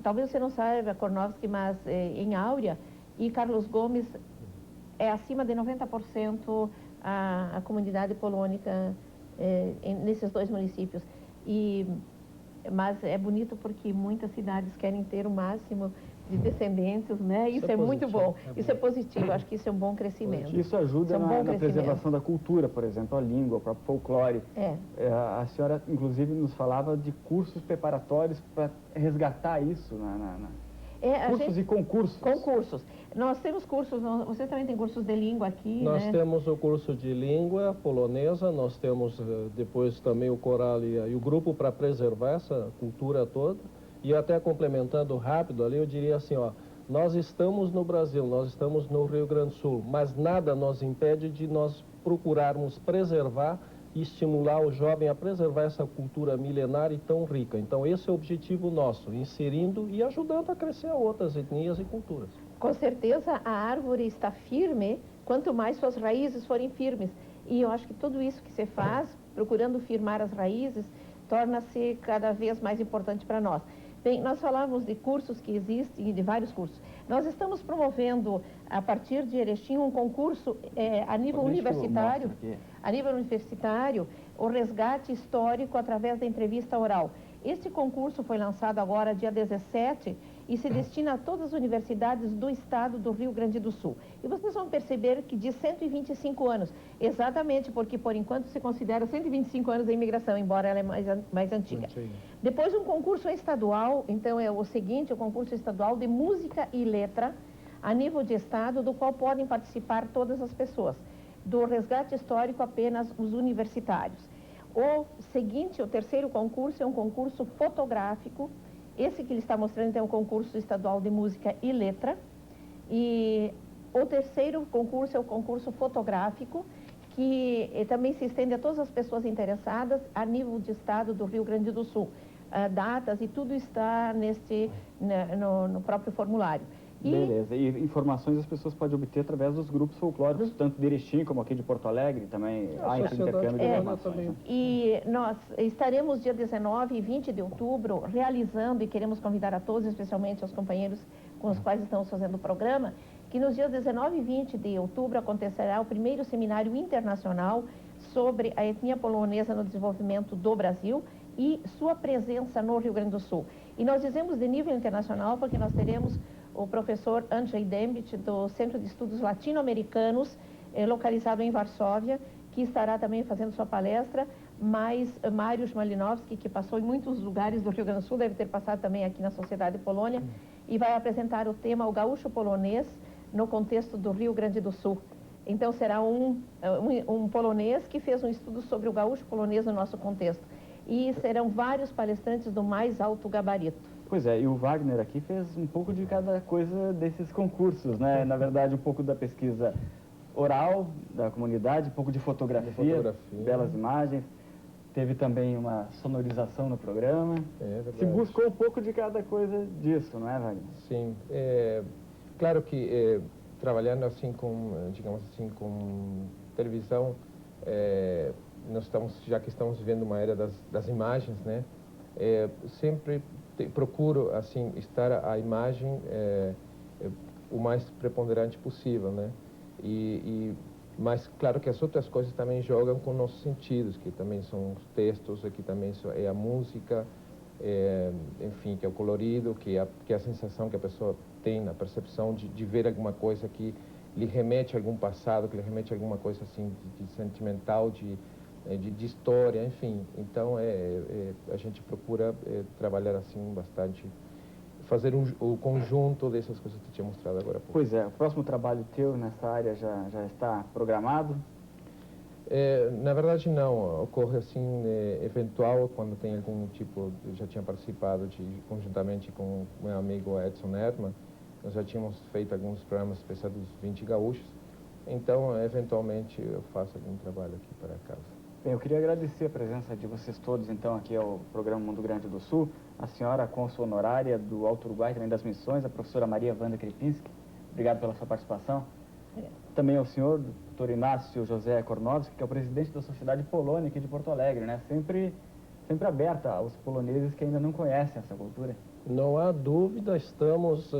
Speaker 22: Talvez você não saiba, Kornowski, mas em Áurea e Carlos Gomes é acima de 90% a comunidade polônica nesses dois municípios. Mas é bonito porque muitas cidades querem ter o máximo de descendentes, né? Isso é muito bom. Isso é positivo. Acho que isso é um bom crescimento.
Speaker 9: Isso ajuda na preservação da cultura, por exemplo, a língua, o próprio folclore. A senhora, inclusive, nos falava de cursos preparatórios para resgatar isso cursos e concursos.
Speaker 22: Concursos. Nós temos cursos, vocês também têm cursos de língua aqui,
Speaker 13: Nós
Speaker 22: né?
Speaker 13: temos o curso de língua polonesa, nós temos depois também o coral e o grupo para preservar essa cultura toda. E até complementando rápido ali, eu diria assim, nós estamos no Brasil, nós estamos no Rio Grande do Sul, mas nada nos impede de nós procurarmos preservar e estimular o jovem a preservar essa cultura milenar e tão rica. Então, esse é o objetivo nosso, inserindo e ajudando a crescer outras etnias e culturas.
Speaker 22: Com certeza, a árvore está firme quanto mais suas raízes forem firmes. E eu acho que tudo isso que você faz, procurando firmar as raízes, torna-se cada vez mais importante para nós. Bem, nós falamos de cursos que existem, de vários cursos. Nós estamos promovendo, a partir de Erechim, um concurso a nível universitário, o resgate histórico através da entrevista oral. Este concurso foi lançado agora, dia 17, e se destina a todas as universidades do estado do Rio Grande do Sul. E vocês vão perceber que de 125 anos, exatamente porque, por enquanto, se considera 125 anos a imigração, embora ela é mais antiga. Depois, um concurso estadual, então é o seguinte, o concurso estadual de música e letra, a nível de estado, do qual podem participar todas as pessoas. Do resgate histórico, apenas os universitários. O seguinte, o terceiro concurso é um concurso fotográfico. Esse que ele está mostrando então, é um concurso estadual de música e letra. E o terceiro concurso é o concurso fotográfico, que também se estende a todas as pessoas interessadas a nível de estado do Rio Grande do Sul. Datas e tudo está no próprio formulário.
Speaker 9: Beleza. E informações as pessoas podem obter através dos grupos folclóricos, tanto de Erechim como aqui de Porto Alegre, também há esse intercâmbio de informações.
Speaker 22: E nós estaremos dia 19 e 20 de outubro realizando, e queremos convidar a todos, especialmente aos companheiros com os quais estamos fazendo o programa, que nos dias 19 e 20 de outubro acontecerá o primeiro seminário internacional sobre a etnia polonesa no desenvolvimento do Brasil e sua presença no Rio Grande do Sul. E nós dizemos de nível internacional porque nós teremos o professor Andrzej Dębit, do Centro de Estudos Latino-Americanos, localizado em Varsóvia, que estará também fazendo sua palestra, mais Mariusz Malinowski, que passou em muitos lugares do Rio Grande do Sul, deve ter passado também aqui na Sociedade Polônia, e vai apresentar o tema O Gaúcho Polonês no contexto do Rio Grande do Sul. Então, será um polonês que fez um estudo sobre o gaúcho polonês no nosso contexto. E serão vários palestrantes do mais alto gabarito.
Speaker 9: Pois é, e o Wagner aqui fez um pouco de cada coisa desses concursos, né? Na verdade, um pouco da pesquisa oral da comunidade, um pouco de fotografia, belas imagens. Teve também uma sonorização no programa. Se buscou um pouco de cada coisa disso, não é, Wagner?
Speaker 12: Sim. Claro que trabalhando assim com, digamos assim, com televisão, nós estamos, já que estamos vivendo uma era das imagens, né? sempre procuro assim estar a imagem o mais preponderante possível, né? Mas claro que as outras coisas também jogam com nossos sentidos, que também são os textos, que também é a música, enfim, que é o colorido, que é a sensação que a pessoa tem, a percepção de ver alguma coisa que lhe remete a algum passado, que lhe remete a alguma coisa assim de sentimental, de história, enfim. Então a gente procura trabalhar assim bastante, fazer o conjunto dessas coisas que eu tinha mostrado agora há pouco.
Speaker 9: Pois é, o próximo trabalho teu nessa área já está programado?
Speaker 12: Na verdade não, ocorre assim eventual quando tem algum tipo, eu já tinha participado conjuntamente com o meu amigo Edson Erdmann, nós já tínhamos feito alguns programas especiais dos 20 gaúchos, então eventualmente eu faço algum trabalho aqui para casa.
Speaker 9: Bem, eu queria agradecer a presença de vocês todos, então, aqui ao programa Mundo Grande do Sul, a senhora cônsul honorária do Alto Uruguai, também das Missões, a professora Maria Wanda Krepinski, obrigado pela sua participação. Também ao senhor, doutor Inácio José Kornowski, que é o presidente da Sociedade Polônia aqui de Porto Alegre, né? Sempre aberta aos poloneses que ainda não conhecem essa cultura.
Speaker 13: Não há dúvida, estamos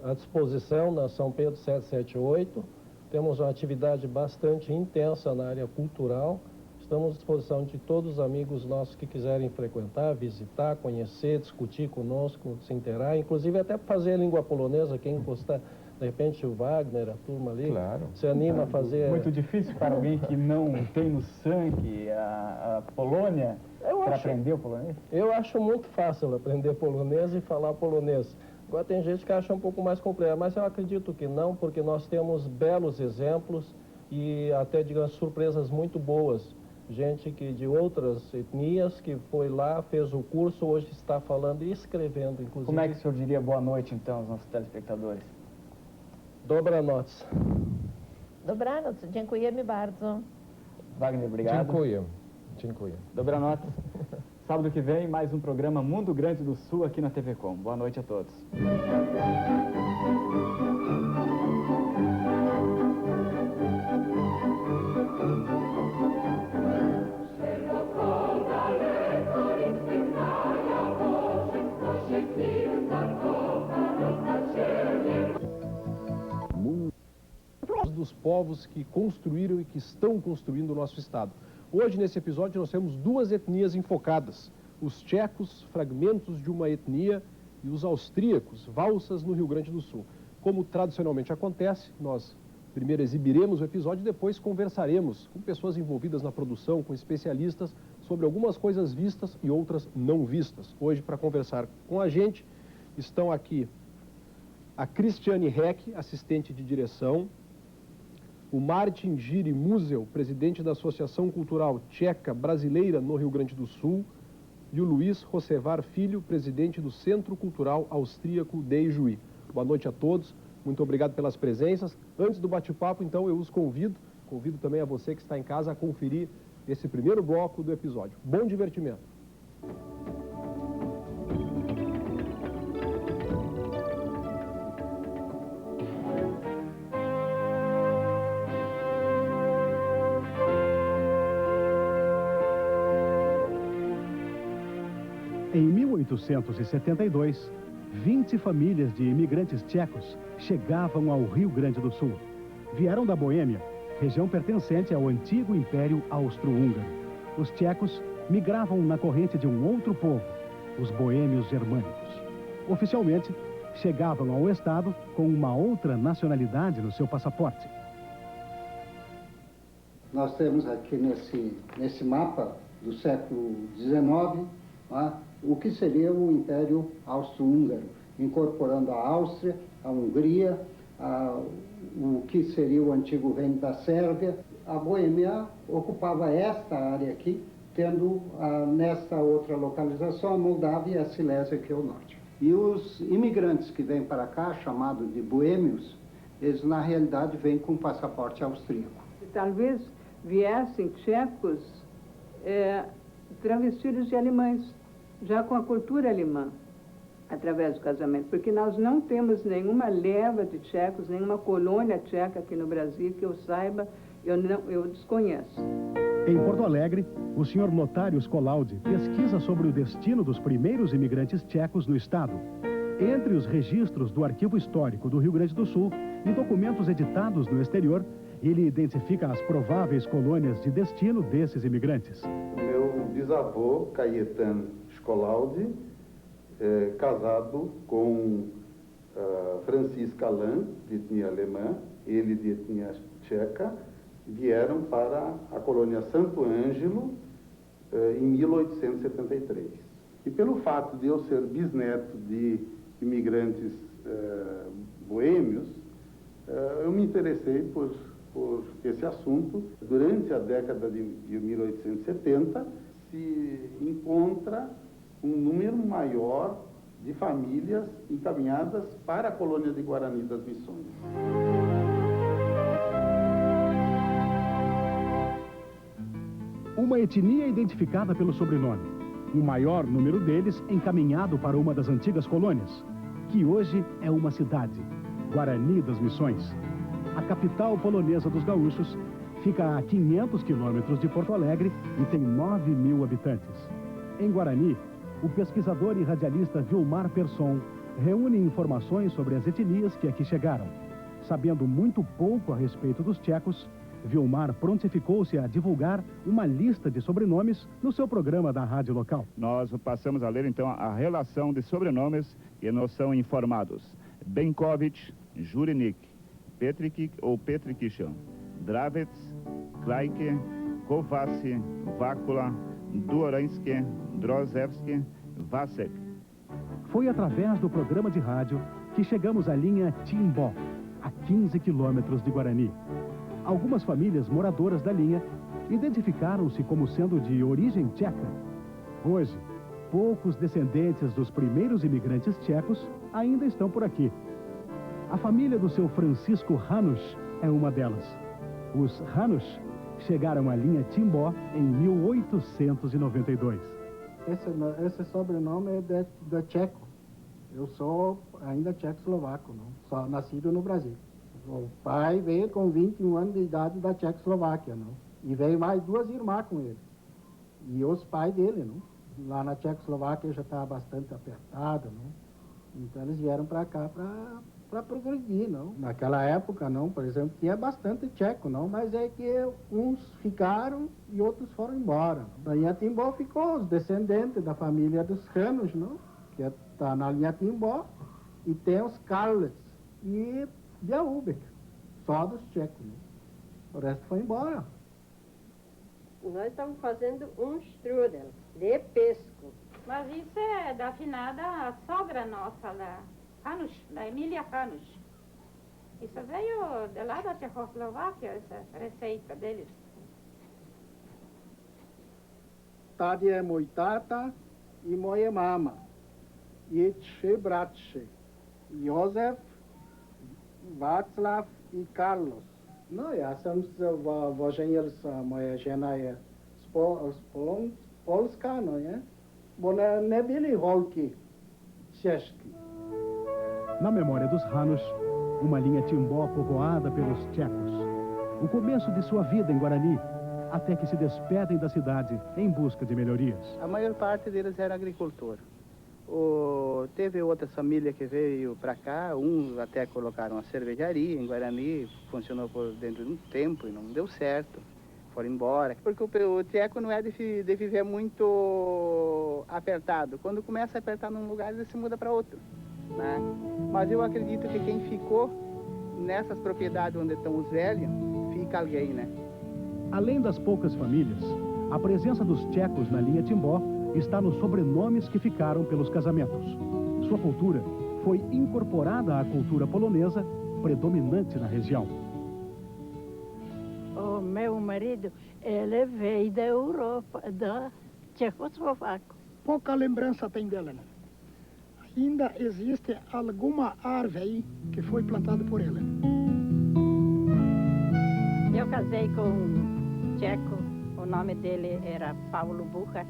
Speaker 13: à disposição na São Pedro 778, temos uma atividade bastante intensa na área cultural. Estamos à disposição de todos os amigos nossos que quiserem frequentar, visitar, conhecer, discutir conosco, se inteirar, inclusive até fazer a língua polonesa, quem gostar, de repente o Wagner, a turma ali,
Speaker 12: claro,
Speaker 13: se anima a fazer...
Speaker 9: Muito difícil para alguém que não tem no sangue a Polônia para aprender o polonês?
Speaker 13: Eu acho muito fácil aprender polonês e falar polonês. Agora tem gente que acha um pouco mais complexo, mas eu acredito que não, porque nós temos belos exemplos e até, digamos, surpresas muito boas. Gente de outras etnias que foi lá, fez o curso, hoje está falando e escrevendo, inclusive.
Speaker 9: Como é que o senhor diria boa noite, então, aos nossos telespectadores?
Speaker 13: Dobranoc.
Speaker 22: Dobranoc, dziękujemy bardzo.
Speaker 9: Wagner, obrigado.
Speaker 12: Dziękuję.
Speaker 9: Dobranoc. Sábado que vem, mais um programa Mundo Grande do Sul aqui na TV Com. Boa noite a todos.
Speaker 15: Dos povos que construíram e que estão construindo o nosso estado. Hoje, nesse episódio, nós temos duas etnias enfocadas. Os tchecos, fragmentos de uma etnia, e os austríacos, valsas no Rio Grande do Sul. Como tradicionalmente acontece, nós primeiro exibiremos o episódio e depois conversaremos com pessoas envolvidas na produção, com especialistas, sobre algumas coisas vistas e outras não vistas. Hoje, para conversar com a gente, estão aqui a Cristiane Heck, assistente de direção, o Martin Giri Musel, presidente da Associação Cultural Tcheca Brasileira no Rio Grande do Sul, e o Luiz Rosevar Filho, presidente do Centro Cultural Austríaco de Ijuí. Boa noite a todos, muito obrigado pelas presenças. Antes do bate-papo, então, eu os convido também a você que está em casa a conferir esse primeiro bloco do episódio. Bom divertimento!
Speaker 16: Em 1872, 20 famílias de imigrantes tchecos chegavam ao Rio Grande do Sul. Vieram da Boêmia, região pertencente ao antigo Império Austro-Húngaro. Os tchecos migravam na corrente de um outro povo, os boêmios germânicos. Oficialmente, chegavam ao estado com uma outra nacionalidade no seu passaporte.
Speaker 17: Nós temos aqui nesse mapa do século XIX, o que seria o Império Austro-Húngaro, incorporando a Áustria, a Hungria, o que seria o antigo reino da Sérvia. A Boêmia ocupava esta área aqui, tendo nesta outra localização a Moldávia e a Silésia, que é o norte. E os imigrantes que vêm para cá, chamados de boêmios, eles na realidade vêm com passaporte austríaco.
Speaker 20: Talvez viessem tchecos travestidos de alemães, já com a cultura alemã, através do casamento, porque nós não temos nenhuma leva de tchecos, nenhuma colônia tcheca aqui no Brasil, que eu saiba, eu desconheço.
Speaker 16: Em Porto Alegre, o Sr. Lotário Scolaldi pesquisa sobre o destino dos primeiros imigrantes tchecos no estado. Entre os registros do Arquivo Histórico do Rio Grande do Sul e documentos editados no exterior, ele identifica as prováveis colônias de destino desses imigrantes.
Speaker 4: Meu bisavô, Cayetan Scolaldi, casado com Francisca Lan, de etnia alemã, ele de etnia tcheca, vieram para a colônia Santo Ângelo em 1873. E pelo fato de eu ser bisneto de imigrantes boêmios, eu me interessei por esse assunto. Durante a década de 1870, se encontra um número maior de famílias encaminhadas para a colônia de Guarani das Missões.
Speaker 16: Uma etnia identificada pelo sobrenome. O maior número deles encaminhado para uma das antigas colônias, que hoje é uma cidade, Guarani das Missões. A capital polonesa dos gaúchos fica a 500 quilômetros de Porto Alegre e tem 9.000 habitantes. Em Guarani, o pesquisador e radialista Vilmar Persson reúne informações sobre as etnias que aqui chegaram. Sabendo muito pouco a respeito dos tchecos, Vilmar prontificou-se a divulgar uma lista de sobrenomes no seu programa da rádio local.
Speaker 14: Nós passamos a ler, então, a relação de sobrenomes que nos são informados. Benkovic, Jurinik, Petrikic ou Petrikishan, Dravets, Klaike, Kovaci, Vakula, Duoranski, Drozewski, Vasek.
Speaker 16: Foi através do programa de rádio que chegamos à linha Timbó, a 15 quilômetros de Guarani. Algumas famílias moradoras da linha identificaram-se como sendo de origem tcheca. Hoje, poucos descendentes dos primeiros imigrantes tchecos ainda estão por aqui. A família do seu Francisco Hanusch é uma delas. Os Hanusch chegaram à linha Timbó em 1892.
Speaker 18: Esse sobrenome é de tcheco. Eu sou ainda tchecoslovaco, não? Só nascido no Brasil. O pai veio com 21 anos de idade da Tchecoslováquia, não? E veio mais 2 irmãs com ele. E os pais dele, não? Lá na Tchecoslováquia já estava bastante apertado, não? Então eles vieram para cá para progredir, não? Naquela época, não, por exemplo, tinha bastante tcheco, não? Mas é que uns ficaram e outros foram embora. Daí a Timbó ficou os descendentes da família dos Hanusch, não? Que está na linha Timbó. E tem os Karlets e Białubek, só dos tchecos, né? O resto foi embora.
Speaker 20: Nós estamos fazendo um strudel de pesco.
Speaker 19: Mas isso é da afinada sogra nossa, da Hanusch, da Emília Hanusch. Isso veio de lá da Tchecoslováquia, essa receita deles.
Speaker 18: Tady je můj táta i moje máma. I 3 bratři. Josef, Václav i Carlos. No, já jsem se oženil s moje žena je z Polska, no je? Bo nebyly holky češky.
Speaker 16: Na memória dos Hanusch, uma linha Timbó povoada pelos tchecos. O começo de sua vida em Guarani, até que se despedem da cidade em busca de melhorias.
Speaker 21: A maior parte deles era agricultor. Teve outras famílias que veio para cá, uns até colocaram uma cervejaria em Guarani, funcionou por dentro de um tempo e não deu certo, foram embora. Porque o tcheco não é de viver muito apertado. Quando começa a apertar num lugar, ele se muda para outro, né? Mas eu acredito que quem ficou nessas propriedades onde estão os velhos, fica alguém, né?
Speaker 16: Além das poucas famílias, a presença dos tchecos na linha Timbó está nos sobrenomes que ficaram pelos casamentos. Sua cultura foi incorporada à cultura polonesa, predominante na região.
Speaker 26: O meu marido, ele veio da Europa, da Tchecoslováquia.
Speaker 27: Pouca lembrança tem dela, né? Ainda existe alguma árvore aí que foi plantada por ela.
Speaker 26: Eu casei com um tcheco, o nome dele era Paulo Bucha.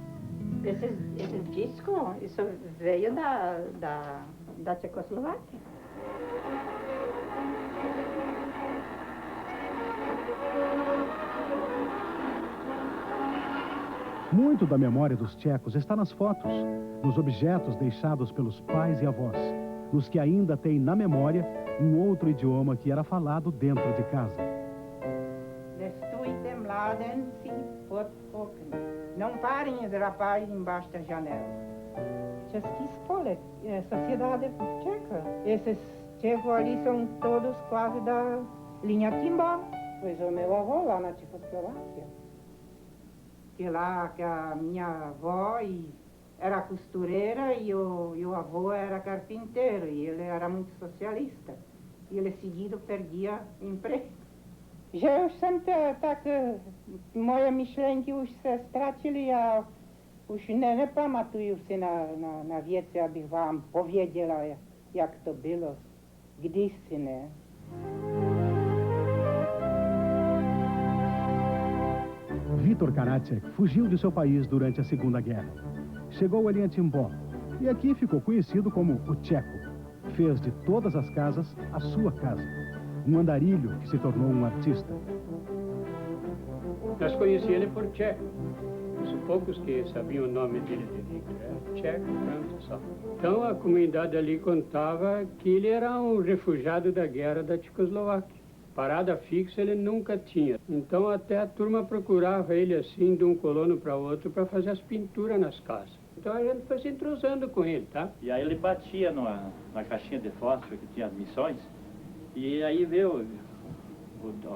Speaker 19: Esse disco, isso veio da Tchecoslováquia.
Speaker 16: Muito da memória dos tchecos está nas fotos, nos objetos deixados pelos pais e avós, nos que ainda têm na memória um outro idioma que era falado dentro de casa.
Speaker 1: Não parem os rapazes embaixo da janela. Český spolek, sociedade tcheca. Esses tchecos ali são todos quase da linha Timbó. Pois o meu avô lá na Tchecoslováquia. Que lá que a minha avó era costureira e o avô era carpinteiro. E ele era muito socialista. E ele seguido perdia emprego. Že už jsem tak, moje myšlenky už se ztratily a už nepamatuju si na věci, abych vám pověděla, jak to bylo, kdysi ne.
Speaker 16: Vítor Karáček fugiu de seu país durante a Segunda Guerra. Chegou ali em Timbó e aqui ficou conhecido como o Tcheco. Fez de todas as casas a sua casa. Um andarilho que se tornou um artista.
Speaker 3: Nós conhecíamos ele por tcheco. Os poucos que sabiam o nome dele de Vítor era tcheco, pronto, só. Então a comunidade ali contava que ele era um refugiado da guerra da Tchecoslováquia. Parada fixa ele nunca tinha. Então até a turma procurava ele assim de um colono para outro para fazer as pinturas nas casas. Então a gente foi se entrosando com ele, tá?
Speaker 5: E aí ele batia na caixinha de fósforo que tinha as missões. E aí veio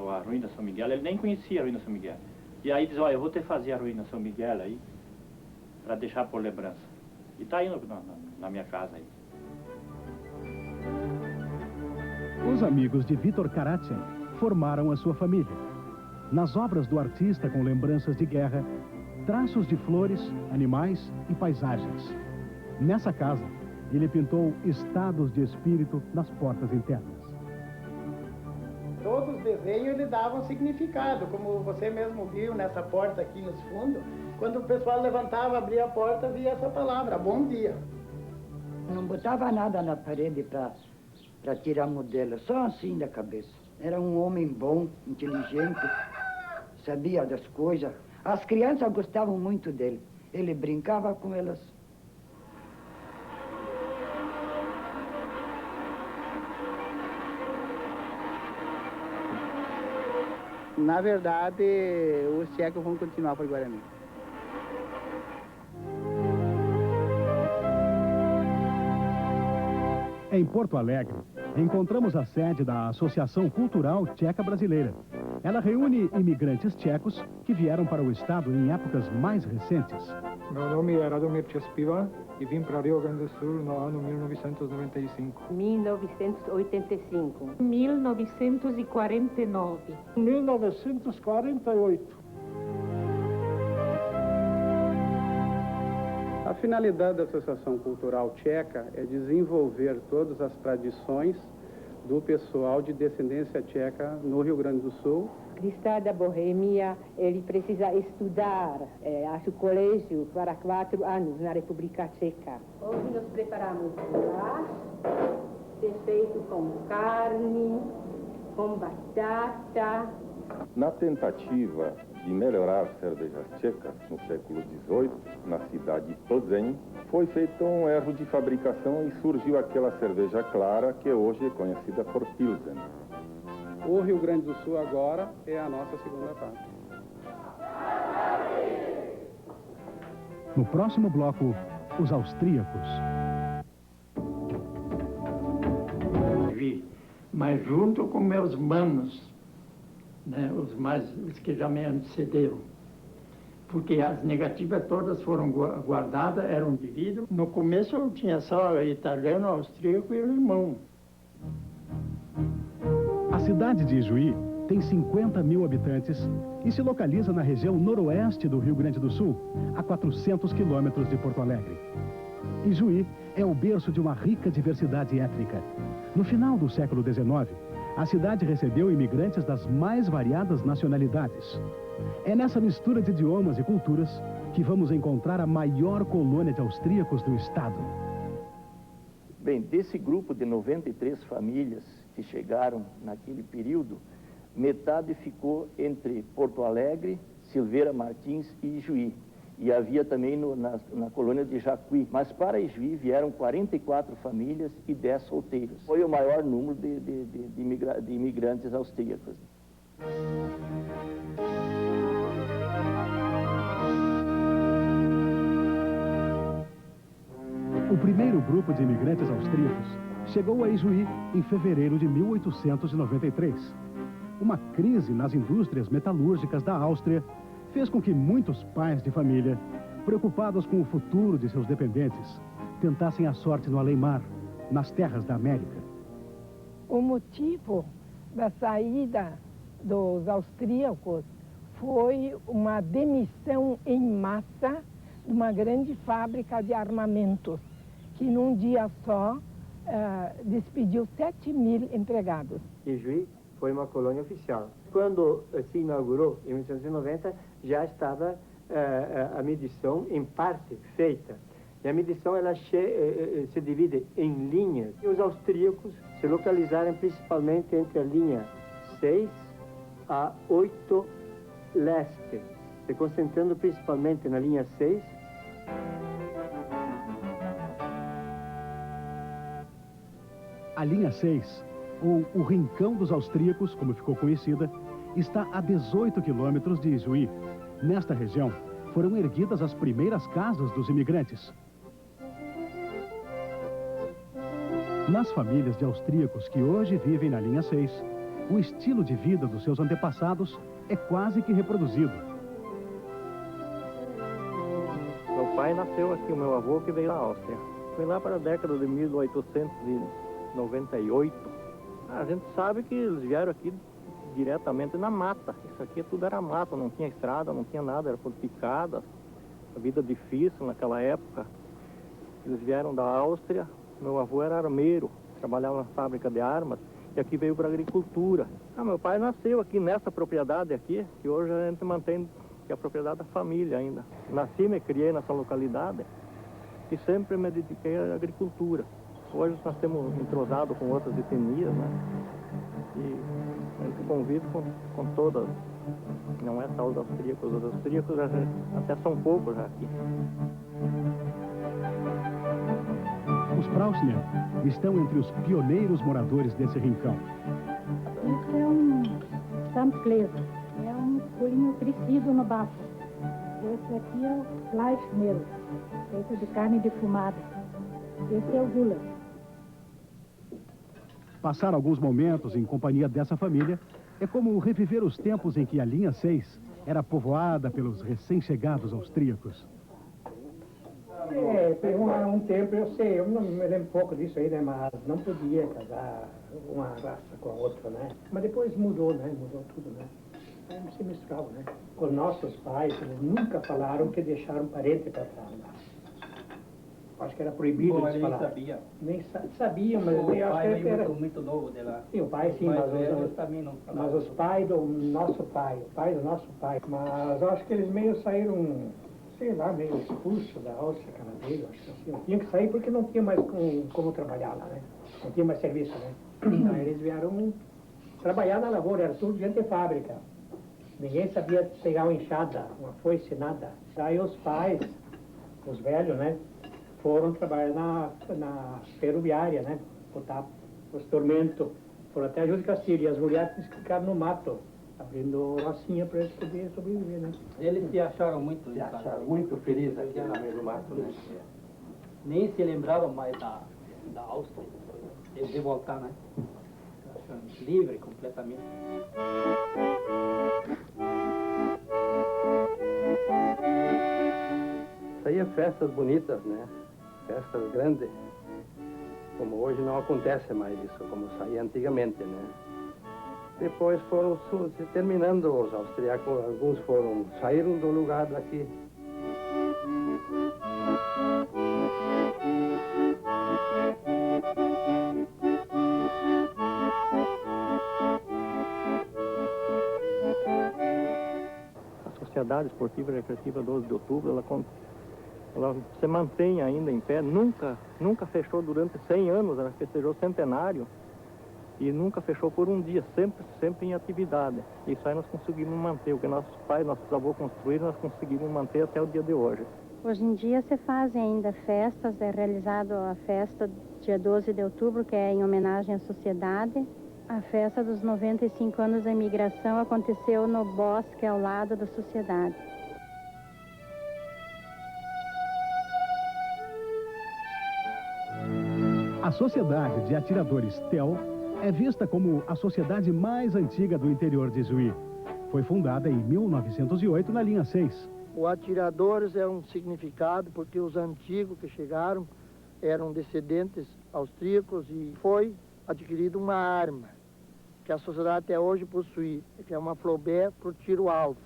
Speaker 5: a ruína São Miguel, ele nem conhecia a ruína São Miguel. E aí diz, olha, eu vou ter que fazer a ruína São Miguel aí, para deixar por lembrança. E tá aí na minha casa aí.
Speaker 16: Os amigos de Vítor Karáček formaram a sua família. Nas obras do artista com lembranças de guerra, traços de flores, animais e paisagens. Nessa casa, ele pintou estados de espírito nas portas internas.
Speaker 21: Todos os desenhos ele davam significado, como você mesmo viu nessa porta aqui nos fundos. Quando o pessoal levantava, abria a porta, via essa palavra, bom dia.
Speaker 6: Não botava nada na parede para tirar modelo, só assim da cabeça. Era um homem bom, inteligente, sabia das coisas. As crianças gostavam muito dele. Ele brincava com elas.
Speaker 21: Na verdade, os tchecos vão continuar para o Guarani.
Speaker 16: Em Porto Alegre, encontramos a sede da Associação Cultural Tcheca Brasileira. Ela reúne imigrantes tchecos que vieram para o estado em épocas mais recentes.
Speaker 7: Meu nome é Radomir Čespiva e vim para Rio Grande do Sul no ano 1995.
Speaker 22: 1985. 1949.
Speaker 27: 1948.
Speaker 21: A finalidade da Associação Cultural Tcheca é desenvolver todas as tradições do pessoal de descendência tcheca no Rio Grande do Sul.
Speaker 22: Cristã da Boêmia, ele precisa estudar no colégio para 4 anos na República Tcheca. Hoje nós preparamos gulash, feito com carne, com batata.
Speaker 23: Na tentativa de melhorar cervejas tchecas no século XVIII, na cidade de Plzeň, foi feito um erro de fabricação e surgiu aquela cerveja clara que hoje é conhecida por Pilsen.
Speaker 21: O Rio Grande do Sul agora é a nossa segunda parte.
Speaker 16: No próximo bloco, os austríacos.
Speaker 26: Mas junto com meus manos, né, os que já me antecederam, porque as negativas todas foram guardadas, eram divididas. No começo eu tinha só italiano, austríaco e alemão.
Speaker 16: A cidade de Ijuí tem 50 mil habitantes e se localiza na região noroeste do Rio Grande do Sul, a 400 quilômetros de Porto Alegre. Ijuí é o berço de uma rica diversidade étnica. No final do século XIX, a cidade recebeu imigrantes das mais variadas nacionalidades. É nessa mistura de idiomas e culturas que vamos encontrar a maior colônia de austríacos do estado.
Speaker 24: Bem, desse grupo de 93 famílias que chegaram naquele período, metade ficou entre Porto Alegre, Silveira Martins e Ijuí. E havia também na colônia de Jacuí. Mas para Ijuí vieram 44 famílias e 10 solteiros. Foi o maior número de imigrantes austríacos.
Speaker 16: O primeiro grupo de imigrantes austríacos chegou a Ijuí em fevereiro de 1893. Uma crise nas indústrias metalúrgicas da Áustria fez com que muitos pais de família, preocupados com o futuro de seus dependentes, tentassem a sorte no além-mar, nas terras da América.
Speaker 2: O motivo da saída dos austríacos foi uma demissão em massa de uma grande fábrica de armamentos, que num dia só despediu 7.000 empregados.
Speaker 8: Ijuí foi uma colônia oficial. Quando se inaugurou, em 1890, já estava a medição em parte feita. E a medição ela se divide em linhas. E os austríacos se localizaram principalmente entre a linha 6 a 8 leste, se concentrando principalmente na linha 6.
Speaker 16: A linha 6, ou o Rincão dos Austríacos, como ficou conhecida, está a 18 quilômetros de Ijuí. Nesta região, foram erguidas as primeiras casas dos imigrantes. Nas famílias de austríacos que hoje vivem na linha 6, o estilo de vida dos seus antepassados é quase que reproduzido.
Speaker 8: Meu pai nasceu aqui, o meu avô que veio da Áustria. Foi lá para a década de 1898. A gente sabe que eles vieram aqui diretamente na mata. Isso aqui tudo era mata, não tinha estrada, não tinha nada, era por picada. A vida difícil naquela época. Eles vieram da Áustria. Meu avô era armeiro, trabalhava na fábrica de armas e aqui veio para a agricultura. Meu pai nasceu aqui nessa propriedade aqui, que hoje a gente mantém, que é a propriedade da família ainda. Nasci e me criei nessa localidade e sempre me dediquei à agricultura. Hoje nós temos entrosado com outras etnias, né? E a gente convive com todas. Não é só os austríacos até são poucos já aqui.
Speaker 16: Os Prausner estão entre os pioneiros moradores desse rincão.
Speaker 10: Isso é um sampleso, é um colinho crescido no bafo. Esse aqui é o Fleischmehl, feito de carne defumada. Esse é o Gula.
Speaker 16: Passar alguns momentos em companhia dessa família é como reviver os tempos em que a linha 6 era povoada pelos recém-chegados austríacos.
Speaker 11: Foi um tempo, eu sei, eu não me lembro pouco disso aí, né, mas não podia casar uma raça com a outra, né? Mas depois mudou, né? Mudou tudo, né? Aí se misturava, né? Os nossos pais, eles nunca falaram que deixaram parente para trás, né? Acho que era proibido eles falar. Nem sabiam, mas eu acho que era
Speaker 12: muito novo dela.
Speaker 11: Sim, o pai sim, mas os pais do nosso pai, o pai do nosso pai. Mas eu acho que eles meio saíram, sei lá, meio expulsos da Áustria canadense, acho que assim. Tinham que sair porque não tinha mais como trabalhar lá, né? Não tinha mais serviço, né? Aí eles vieram trabalhar na lavoura, era tudo dentro de fábrica. Ninguém sabia pegar uma enxada, uma foice, nada. Daí os pais, os velhos, né? Foram trabalhar na ferroviária, né? Botar os tormentos, foram até a Júlio Castilho, e as mulheres ficaram no mato, abrindo rocinha para eles poderem sobreviver, né?
Speaker 12: Eles se acharam muito
Speaker 11: felizes aqui no meio do mato, né?
Speaker 12: Nem se lembravam mais da Áustria, eles de voltar, né? Se acharam livre completamente.
Speaker 8: Isso aí é festas bonitas, né? Festas grandes, como hoje não acontece mais isso, como saía antigamente, né? Depois foram se terminando os austríacos, alguns saíram do lugar daqui. A Sociedade Esportiva e Recreativa 12 de Outubro, ela se mantém ainda em pé, nunca fechou durante 100 anos, ela festejou centenário. e nunca fechou por um dia, sempre em atividade. Isso aí nós conseguimos manter, o que nossos pais, nossos avós construíram, nós conseguimos manter até o dia de hoje.
Speaker 4: Hoje em dia se fazem ainda festas, é realizado a festa dia 12 de outubro, que é em homenagem à sociedade. A festa dos 95 anos da imigração aconteceu no bosque ao lado da sociedade.
Speaker 16: A Sociedade de Atiradores TEL é vista como a sociedade mais antiga do interior de Juí. Foi fundada em 1908 na linha 6.
Speaker 9: O atiradores é um significado porque os antigos que chegaram eram descendentes austríacos e foi adquirida uma arma que a sociedade até hoje possui, que é uma Flaubert para o tiro-alvo.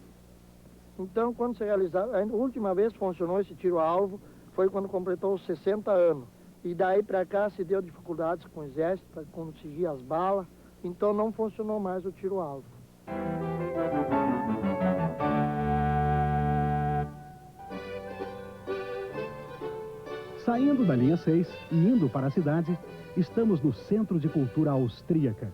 Speaker 9: Então, quando se realizava, a última vez que funcionou esse tiro-alvo foi quando completou os 60 anos. E daí para cá se deu dificuldades com o exército para conseguir as balas, então não funcionou mais o tiro-alvo.
Speaker 16: Saindo da linha 6 e indo para a cidade, estamos no Centro de Cultura Austríaca.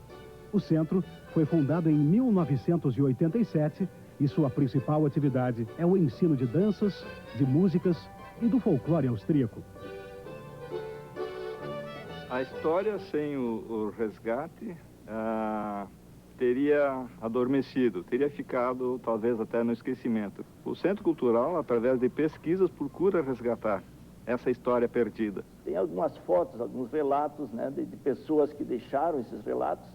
Speaker 16: O centro foi fundado em 1987 e sua principal atividade é o ensino de danças, de músicas e do folclore austríaco.
Speaker 13: A história sem o resgate teria adormecido, teria ficado talvez até no esquecimento. O Centro Cultural, através de pesquisas, procura resgatar essa história perdida.
Speaker 24: Tem algumas fotos, alguns relatos, né, de pessoas que deixaram esses relatos.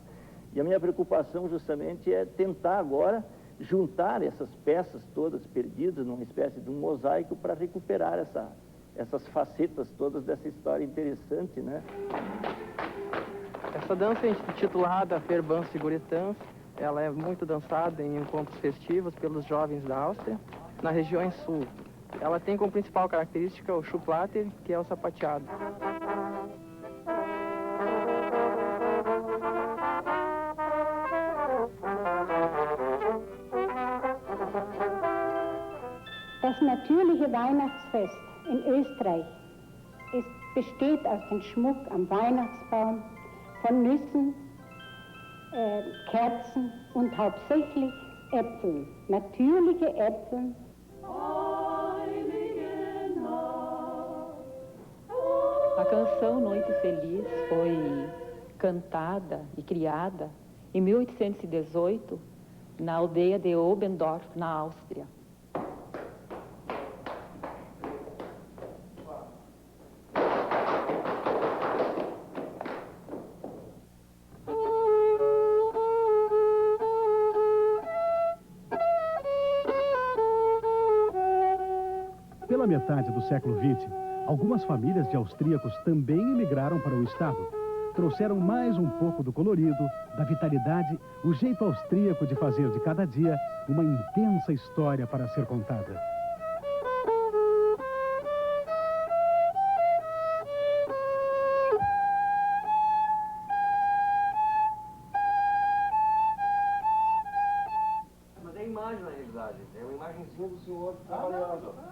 Speaker 24: E a minha preocupação justamente é tentar agora juntar essas peças todas perdidas numa espécie de um mosaico para recuperar essas facetas todas dessa história interessante, né?
Speaker 14: Essa dança é intitulada Verband Figuretans. Ela é muito dançada em encontros festivos pelos jovens da Áustria, na região sul. Ela tem como principal característica o Schuhplatter, que é o sapateado.
Speaker 10: Das natürliche Weihnachtsfest in Österreich besteht aus dem Schmuck am Weihnachtsbaum, von Nüssen, Kerzen und hauptsächlich Äpfeln, natürliche Äpfel.
Speaker 15: A canção Noite Feliz foi cantada e criada em 1818 na aldeia de Obendorf, na Áustria.
Speaker 16: Pela metade do século XX, algumas famílias de austríacos também emigraram para o estado. Trouxeram mais um pouco do colorido, da vitalidade, o jeito austríaco de fazer de cada dia uma intensa história para ser contada.
Speaker 17: Mas é imagem, na realidade. É uma imagenzinha do senhor trabalhando.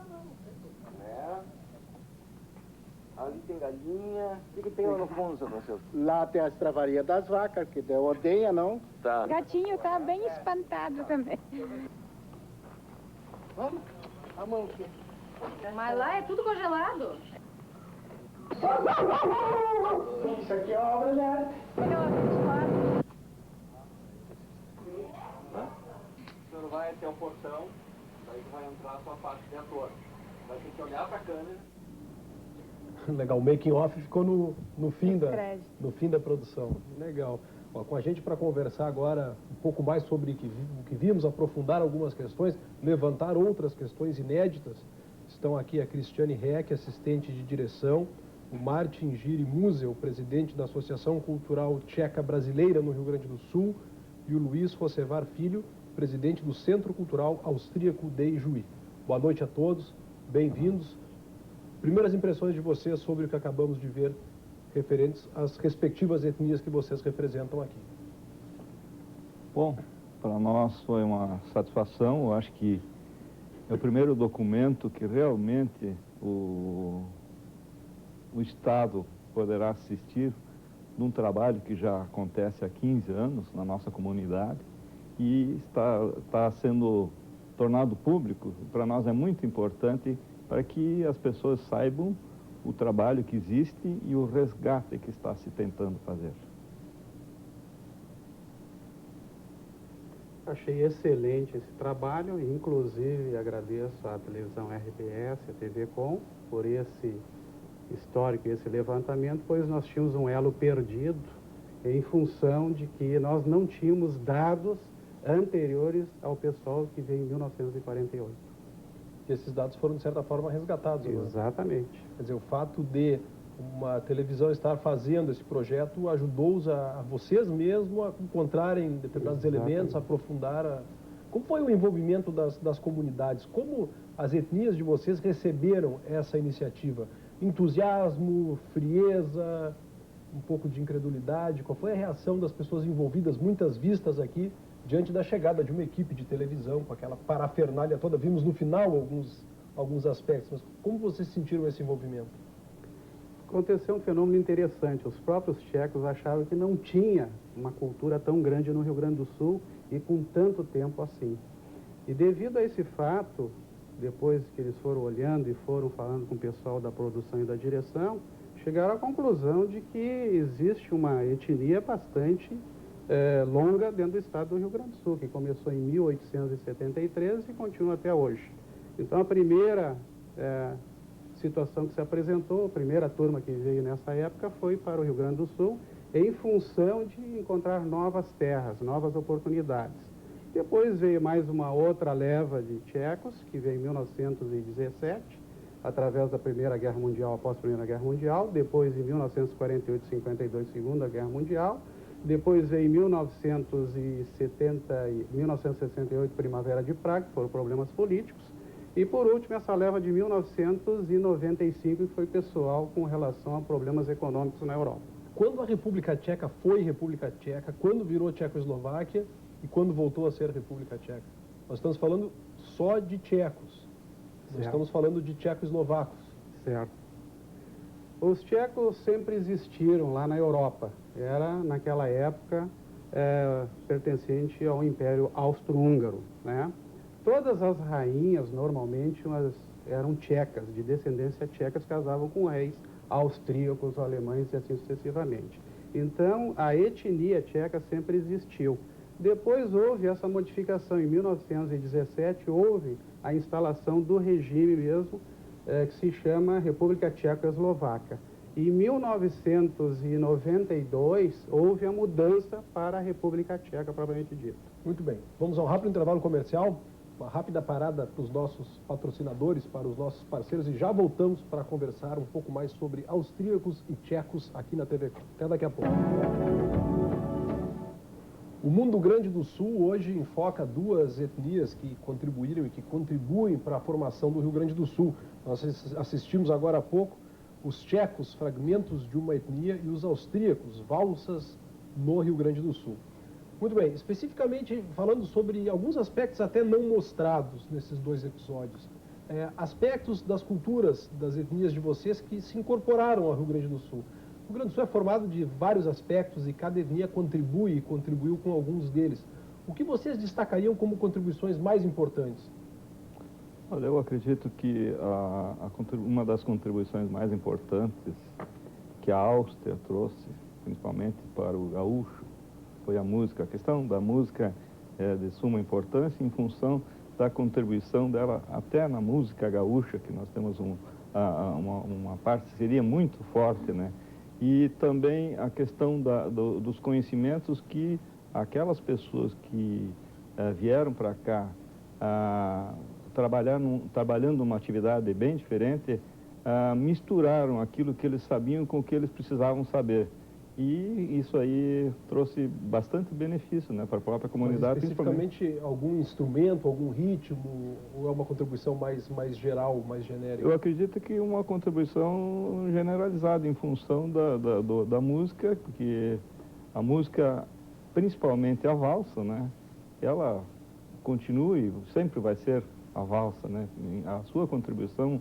Speaker 17: Ali tem galinha. O que tem lá no fundo, seu Francisco?
Speaker 18: Lá tem a estravaria das vacas, que deu ordenha, não?
Speaker 17: Tá.
Speaker 10: O gatinho tá bem espantado também.
Speaker 18: Vamos? A mão aqui.
Speaker 19: Mas lá é tudo congelado.
Speaker 18: Isso aqui é obra de arte.
Speaker 17: O senhor vai até o portão, daí vai entrar a sua parte de ator. Vai ter que olhar para a câmera.
Speaker 25: Legal, o making off ficou no fim da produção. Legal. Ó, com a gente para conversar agora um pouco mais sobre o que vimos, aprofundar algumas questões, levantar outras questões inéditas. Estão aqui a Cristiane Reck, assistente de direção, o Martin Giri Musel, presidente da Associação Cultural Tcheca Brasileira no Rio Grande do Sul, e o Luiz Rosevar Filho, presidente do Centro Cultural Austríaco de Juí. Boa noite a todos, bem-vindos. Primeiras impressões de vocês sobre o que acabamos de ver, referentes às respectivas etnias que vocês representam aqui.
Speaker 23: Bom, para nós foi uma satisfação. Eu acho que é o primeiro documento que realmente o Estado poderá assistir
Speaker 13: de um trabalho que já acontece há 15 anos na nossa comunidade e está sendo tornado público. Para nós é muito importante para que as pessoas saibam o trabalho que existe e o resgate que está se tentando fazer.
Speaker 1: Achei excelente esse trabalho, inclusive agradeço à televisão RBS, a TV Com, por esse histórico, esse levantamento, pois nós tínhamos um elo perdido em função de que nós não tínhamos dados anteriores ao pessoal que veio em 1948.
Speaker 25: E esses dados foram, de certa forma, resgatados.
Speaker 1: Exatamente.
Speaker 25: Quer dizer, o fato de uma televisão estar fazendo esse projeto ajudou-os a vocês mesmo a encontrarem determinados elementos, a aprofundar. Como foi o envolvimento das comunidades? Como as etnias de vocês receberam essa iniciativa? Entusiasmo, frieza, um pouco de incredulidade? Qual foi a reação das pessoas envolvidas, muitas vistas aqui, diante da chegada de uma equipe de televisão, com aquela parafernália toda? Vimos no final alguns aspectos, mas como vocês sentiram esse envolvimento?
Speaker 1: Aconteceu um fenômeno interessante. Os próprios tchecos achavam que não tinha uma cultura tão grande no Rio Grande do Sul e com tanto tempo assim. E devido a esse fato, depois que eles foram olhando e foram falando com o pessoal da produção e da direção, chegaram à conclusão de que existe uma etnia bastante longa dentro do estado do Rio Grande do Sul, que começou em 1873 e continua até hoje. Então, a primeira situação que se apresentou, a primeira turma que veio nessa época foi para o Rio Grande do Sul, em função de encontrar novas terras, novas oportunidades. Depois veio mais uma outra leva de tchecos, que veio em 1917, através da Primeira Guerra Mundial, após a Primeira Guerra Mundial, depois em 1948-52, Segunda Guerra Mundial, depois veio em 1968, Primavera de Praga, que foram problemas políticos, e por último essa leva de 1995, que foi pessoal com relação a problemas econômicos na Europa.
Speaker 25: Quando a República Tcheca foi República Tcheca, quando virou Tchecoslováquia e quando voltou a ser República Tcheca? Nós estamos falando só de tchecos, nós estamos falando de tchecoslovacos.
Speaker 1: Certo. Os tchecos sempre existiram lá na Europa, era naquela época pertencente ao Império Austro-Húngaro, né? Todas as rainhas, normalmente, eram tchecas, de descendência tcheca, casavam com reis austríacos, alemães e assim sucessivamente. Então, a etnia tcheca sempre existiu. Depois houve essa modificação, em 1917, houve a instalação do regime mesmo, que se chama República Tchecoslovaca. Em 1992, houve a mudança para a República Tcheca, propriamente dita.
Speaker 25: Muito bem. Vamos ao rápido intervalo comercial, uma rápida parada para os nossos patrocinadores, para os nossos parceiros, e já voltamos para conversar um pouco mais sobre austríacos e tchecos aqui na TV. Até daqui a pouco. O Mundo Grande do Sul hoje enfoca duas etnias que contribuíram e que contribuem para a formação do Rio Grande do Sul. Nós assistimos agora há pouco os tchecos, fragmentos de uma etnia, e os austríacos, valsas no Rio Grande do Sul. Muito bem, especificamente falando sobre alguns aspectos até não mostrados nesses dois episódios. Aspectos das culturas das etnias de vocês que se incorporaram ao Rio Grande do Sul. O Rio Grande do Sul é formado de vários aspectos e cada etnia contribui e contribuiu com alguns deles. O que vocês destacariam como contribuições mais importantes?
Speaker 13: Olha, eu acredito que uma das contribuições mais importantes que a Áustria trouxe, principalmente para o gaúcho, foi a música. A questão da música é de suma importância em função da contribuição dela até na música gaúcha, que nós temos uma parceria muito forte, né? E também a questão dos conhecimentos que aquelas pessoas que vieram para cá trabalhando uma atividade bem diferente, misturaram aquilo que eles sabiam com o que eles precisavam saber. E isso aí trouxe bastante benefício, né, para a própria comunidade.
Speaker 25: Mas especificamente algum instrumento, algum ritmo, ou é uma contribuição mais geral, mais genérica?
Speaker 13: Eu acredito que uma contribuição generalizada em função da música, que a música, principalmente a valsa, né, ela continua e sempre vai ser a valsa, né? A sua contribuição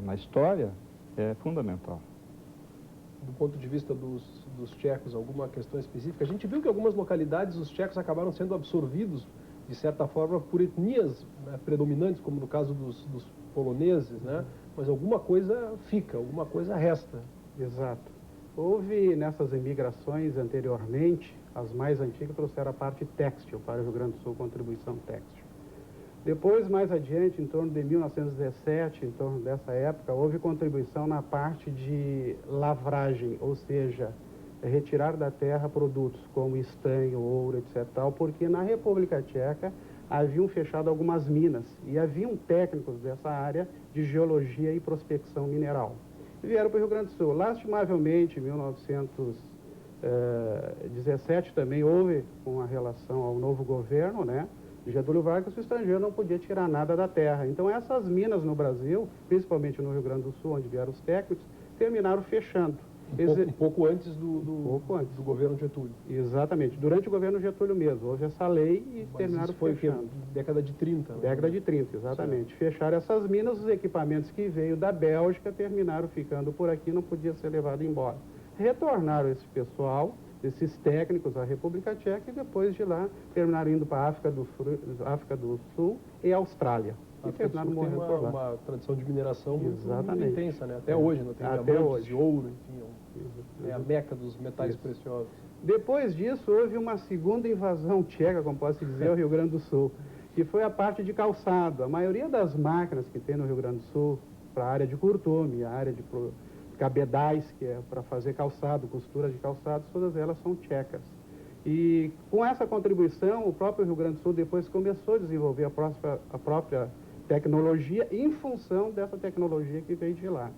Speaker 13: na história é fundamental.
Speaker 25: do ponto de vista dos tchecos, alguma questão específica? A gente viu que em algumas localidades os tchecos acabaram sendo absorvidos, de certa forma, por etnias, né, predominantes, como no caso dos poloneses, né? Mas alguma coisa fica, alguma coisa resta.
Speaker 1: Exato. Houve nessas imigrações anteriormente, as mais antigas trouxeram a parte têxtil para o Rio Grande do Sul, contribuição têxtil. Depois, mais adiante, em torno de 1917, em torno dessa época, houve contribuição na parte de lavragem, ou seja, retirar da terra produtos como estanho, ouro, etc. Porque na República Tcheca haviam fechado algumas minas e haviam técnicos dessa área de geologia e prospecção mineral. E vieram para o Rio Grande do Sul. Lastimavelmente, em 1917 também houve uma relação ao novo governo, né? Getúlio Vargas, o estrangeiro não podia tirar nada da terra. Então essas minas no Brasil, principalmente no Rio Grande do Sul, onde vieram os técnicos, terminaram fechando.
Speaker 25: Um pouco antes do governo Getúlio.
Speaker 1: Exatamente. Durante o governo Getúlio mesmo. Houve essa lei e terminaram
Speaker 25: foi
Speaker 1: fechando.
Speaker 25: Década de 30. Né?
Speaker 1: Década de 30, exatamente. Certo. Fecharam essas minas, os equipamentos que veio da Bélgica terminaram ficando por aqui, não podia ser levado embora. Retornaram esse pessoal, esses técnicos à República Tcheca, e depois de lá terminaram indo para a África do Sul e Austrália. E terminaram morrendo por lá.
Speaker 25: Uma tradição de mineração muito intensa, né? Até hoje, não tem
Speaker 1: até
Speaker 25: diamantes e ouro, enfim, é a meca dos metais preciosos.
Speaker 1: Depois disso, houve uma segunda invasão tcheca, como posso dizer, ao Rio Grande do Sul, que foi a parte de calçado. A maioria das máquinas que tem no Rio Grande do Sul, para a área de curtume, a área de cabedais, que é para fazer calçado, costura de calçados, todas elas são tchecas. E com essa contribuição, o próprio Rio Grande do Sul depois começou a desenvolver a própria tecnologia em função dessa tecnologia que veio de lá.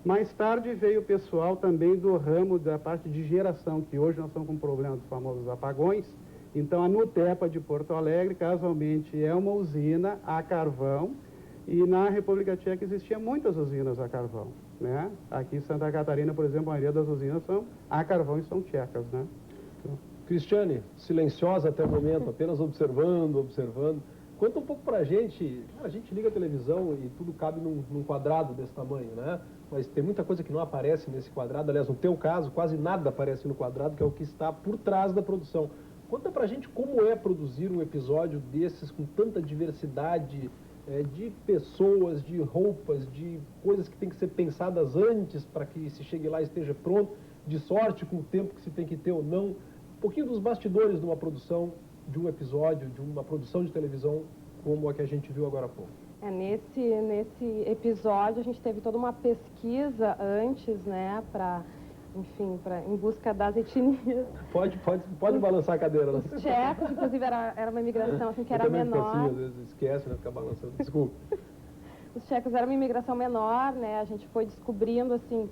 Speaker 1: Mais tarde veio o pessoal também do ramo da parte de geração, que hoje nós estamos com o problema dos famosos apagões. Então a Nutepa de Porto Alegre, casualmente, é uma usina a carvão, e na República Tcheca existiam muitas usinas a carvão, né? Aqui em Santa Catarina, por exemplo, a maioria das usinas são a carvão e são tchecas, né?
Speaker 25: Cristiane, silenciosa até o momento, apenas observando. Conta um pouco pra gente. A gente liga a televisão e tudo cabe num quadrado desse tamanho, né? Mas tem muita coisa que não aparece nesse quadrado. Aliás, no teu caso, quase nada aparece no quadrado, que é o que está por trás da produção. Conta pra gente como é produzir um episódio desses com tanta diversidade de pessoas, de roupas, de coisas que tem que ser pensadas antes para que se chegue lá e esteja pronto, de sorte com o tempo que se tem que ter ou não. Um pouquinho dos bastidores de uma produção, de um episódio, de uma produção de televisão como a que a gente viu agora há pouco.
Speaker 3: Nesse episódio a gente teve toda uma pesquisa antes, né, em busca das etnias.
Speaker 25: Pode balançar a cadeira.
Speaker 3: Os tchecos, inclusive, era uma imigração assim, que era menor.
Speaker 25: Assim, às vezes esquece, né, ficar balançando. Desculpa.
Speaker 3: Os tchecos eram uma imigração menor, né, a gente foi descobrindo, assim,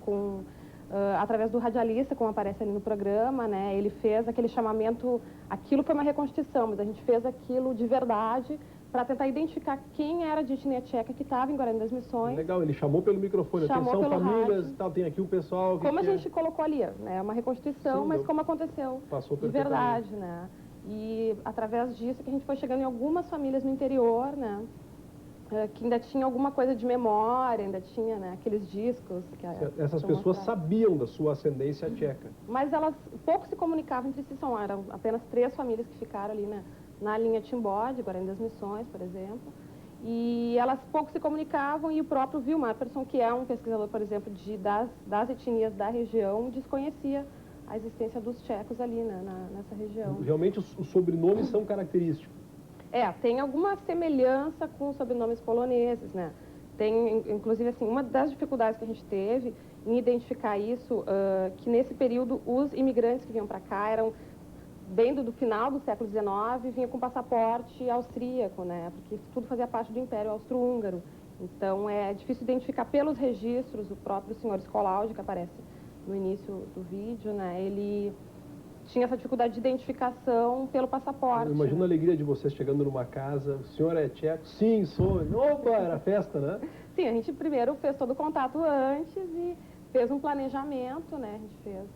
Speaker 3: através do radialista, como aparece ali no programa, né, ele fez aquele chamamento, aquilo foi uma reconstituição, mas a gente fez aquilo de verdade, para tentar identificar quem era de etnia tcheca que estava em Guarani das Missões.
Speaker 25: Legal, ele chamou pelo microfone, atenção famílias e tal, tem aqui o pessoal...
Speaker 3: Como a gente colocou ali, né, é uma reconstituição, mas como aconteceu de verdade, né. E através disso que a gente foi chegando em algumas famílias no interior, né, que ainda tinha alguma coisa de memória, ainda tinha, né, aqueles discos.
Speaker 25: Essas pessoas sabiam da sua ascendência tcheca.
Speaker 3: Mas elas pouco se comunicavam entre si, eram apenas 3 famílias que ficaram ali, né, na linha Timbó, de Guarani das Missões, por exemplo, e elas pouco se comunicavam, e o próprio Vilmar Persson, que é um pesquisador, por exemplo, das etnias da região, desconhecia a existência dos tchecos ali, né, nessa região.
Speaker 25: Realmente os sobrenomes são característicos.
Speaker 3: Tem alguma semelhança com os sobrenomes poloneses, né? Tem, inclusive, assim, uma das dificuldades que a gente teve em identificar isso, que nesse período os imigrantes que vinham para cá eram bem do final do século XIX, vinha com passaporte austríaco, né? Porque isso tudo fazia parte do Império Austro-Húngaro. Então, é difícil identificar pelos registros. O próprio senhor Scolaude, que aparece no início do vídeo, né? Ele tinha essa dificuldade de identificação pelo passaporte.
Speaker 25: Imagina a alegria de vocês chegando numa casa, o senhor é tcheco? Sim, sou. Opa, era festa, né?
Speaker 3: Sim, a gente primeiro fez todo o contato antes e fez um planejamento, né? A gente fez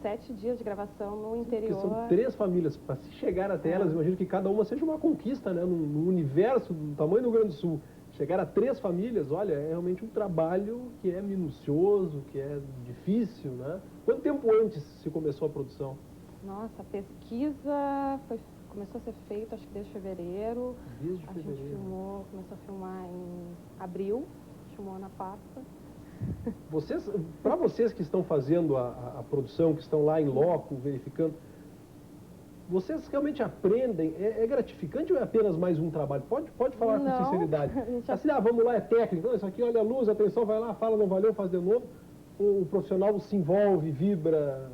Speaker 3: 7 dias de gravação no interior.
Speaker 25: Porque são 3 famílias, para se chegar até elas, imagino que cada uma seja uma conquista, né? Num universo do tamanho do Rio Grande do Sul. chegar a 3 famílias, olha, é realmente um trabalho que é minucioso, que é difícil, né? Quanto tempo antes se começou a produção?
Speaker 3: Nossa, a pesquisa começou a ser feita, acho que desde fevereiro.
Speaker 25: Desde
Speaker 3: a
Speaker 25: fevereiro.
Speaker 3: gente começou a filmar em abril, filmou na Páscoa.
Speaker 25: Para vocês que estão fazendo a produção, que estão lá em loco, verificando, vocês realmente aprendem? É gratificante ou é apenas mais um trabalho? Pode falar
Speaker 3: Não,
Speaker 25: com sinceridade. Assim, vamos lá, é técnico. Não, isso aqui, olha a luz, atenção, vai lá, fala, não valeu, faz de novo. O profissional se envolve, vibra.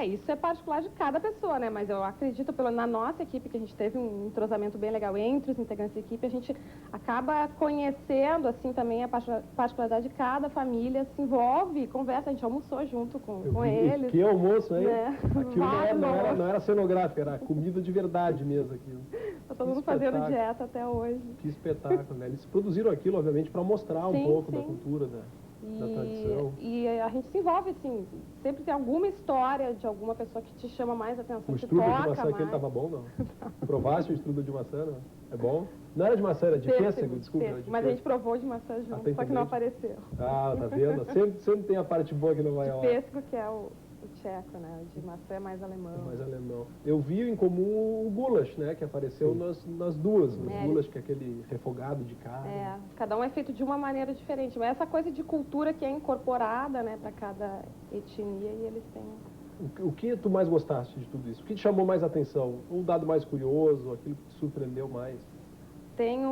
Speaker 3: Isso é particular de cada pessoa, né? Mas eu acredito, na nossa equipe, que a gente teve um entrosamento bem legal entre os integrantes da equipe, a gente acaba conhecendo, assim, também a particularidade de cada família, se envolve, conversa, a gente almoçou junto com eles.
Speaker 25: Que almoço, hein?
Speaker 3: Né?
Speaker 25: Aquilo não era cenográfico, era comida de verdade mesmo aquilo.
Speaker 3: Tá todo mundo fazendo dieta até hoje.
Speaker 25: Que espetáculo, né? Eles produziram aquilo, obviamente, para mostrar um pouco da cultura, da tradição.
Speaker 3: E a gente se envolve, assim, sempre tem alguma história de alguma pessoa que te chama mais atenção,
Speaker 25: O
Speaker 3: que
Speaker 25: strudel
Speaker 3: toca
Speaker 25: de maçã
Speaker 3: mais.
Speaker 25: aquele estava bom, não? Provaste o strudel de maçã, não? É bom? Não era de maçã, era de pêssego, desculpa.
Speaker 3: Pêssego. Mas a gente provou de maçã junto, só que não apareceu.
Speaker 25: Ah, tá vendo? Sempre tem a parte boa que não vai ao ar.
Speaker 3: Pêssego, que é o tcheco, né? O de maçã é mais alemão.
Speaker 25: Mais alemão. Eu vi em comum o goulash, né? Que apareceu nas duas. O goulash, que é aquele refogado de carne.
Speaker 3: Cada um é feito de uma maneira diferente. Mas essa coisa de cultura que é incorporada, né, para cada etnia, e eles têm...
Speaker 25: O que tu mais gostaste de tudo isso? O que te chamou mais atenção? Um dado mais curioso, aquilo que te surpreendeu mais?
Speaker 3: Tem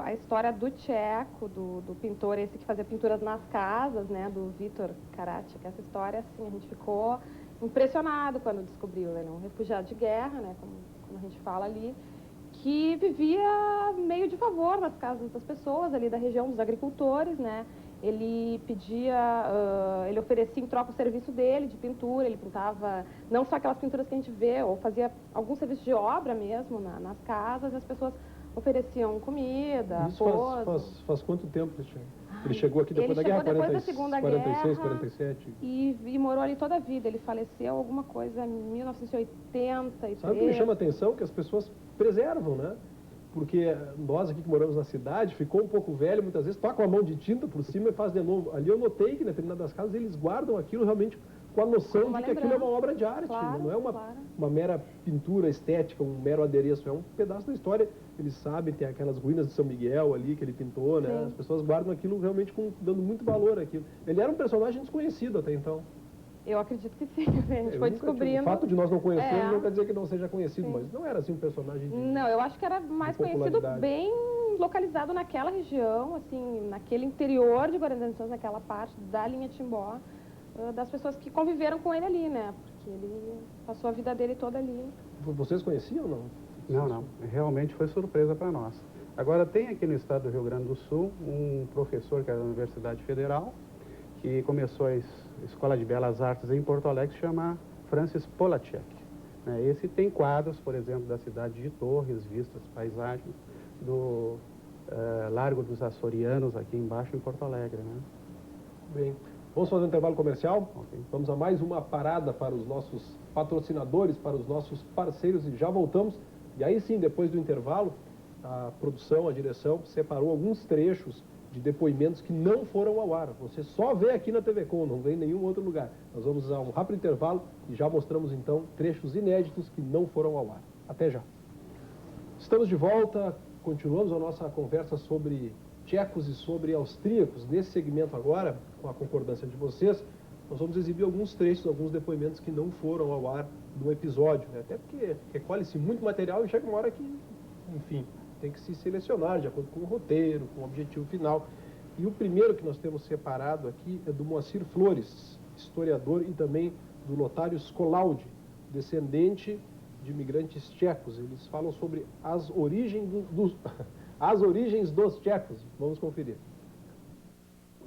Speaker 3: a história do tcheco, do pintor, esse que fazia pinturas nas casas, né, do Vítor Karácik. Essa história, assim, a gente ficou impressionado quando descobriu. Ele é um refugiado de guerra, né, como a gente fala ali, que vivia meio de favor nas casas das pessoas ali da região, dos agricultores, né. Ele ele oferecia em troca o serviço dele de pintura, ele pintava não só aquelas pinturas que a gente vê, ou fazia algum serviço de obra mesmo nas casas, e as pessoas ofereciam comida,
Speaker 25: isso faz quanto tempo ele chegou aqui depois
Speaker 3: da
Speaker 25: guerra?
Speaker 3: Depois da Segunda
Speaker 25: 46,
Speaker 3: Guerra,
Speaker 25: 47?
Speaker 3: E morou ali toda a vida. Ele faleceu alguma coisa em 1983.
Speaker 25: Sabe o que me chama a atenção? Que as pessoas preservam, né? Porque nós aqui que moramos na cidade, ficou um pouco velho, muitas vezes toca uma mão de tinta por cima e faz de novo. Ali eu notei que, em determinadas casas, eles guardam aquilo realmente com a noção de que aquilo é uma obra de arte. Não é uma mera pintura estética, um mero adereço, é um pedaço da história. Eles sabem, tem aquelas ruínas de São Miguel ali que ele pintou, né? As pessoas guardam aquilo realmente dando muito valor àquilo. Ele era um personagem desconhecido até então.
Speaker 3: Eu acredito que sim, a gente foi descobrindo.
Speaker 25: O fato de nós não conhecermos não quer dizer que não seja conhecido, mas não era assim um personagem
Speaker 3: Não, eu acho que era mais conhecido bem localizado naquela região, assim, naquele interior de Guarani dos Anjos, naquela parte da linha Timbó, das pessoas que conviveram com ele ali, né? Porque ele passou a vida dele toda ali.
Speaker 25: Vocês conheciam ou não?
Speaker 1: Não. Realmente foi surpresa para nós. Agora, tem aqui no estado do Rio Grande do Sul um professor que era da Universidade Federal, que começou a Escola de Belas Artes em Porto Alegre, se chama Francis Polacek. Esse tem quadros, por exemplo, da cidade de Torres, vistas, paisagens, do Largo dos Açorianos, aqui embaixo em Porto Alegre. Né?
Speaker 25: Bem, vamos fazer um intervalo comercial? Vamos a mais uma parada para os nossos patrocinadores, para os nossos parceiros, e já voltamos. E aí sim, depois do intervalo, a produção, a direção, separou alguns trechos de depoimentos que não foram ao ar. Você só vê aqui na TV Com, não vê em nenhum outro lugar. Nós vamos a um rápido intervalo e já mostramos então trechos inéditos que não foram ao ar. Até já. Estamos de volta, continuamos a nossa conversa sobre tchecos e sobre austríacos. Nesse segmento agora, com a concordância de vocês, nós vamos exibir alguns trechos, alguns depoimentos que não foram ao ar no episódio, né? Até porque recolhe-se muito material e chega uma hora que, enfim, tem que se selecionar de acordo com o roteiro, com o objetivo final. E o primeiro que nós temos separado aqui é do Moacir Flores, historiador, e também do Lotário Skolaudi, descendente de imigrantes tchecos. Eles falam sobre as origens dos tchecos. Vamos conferir.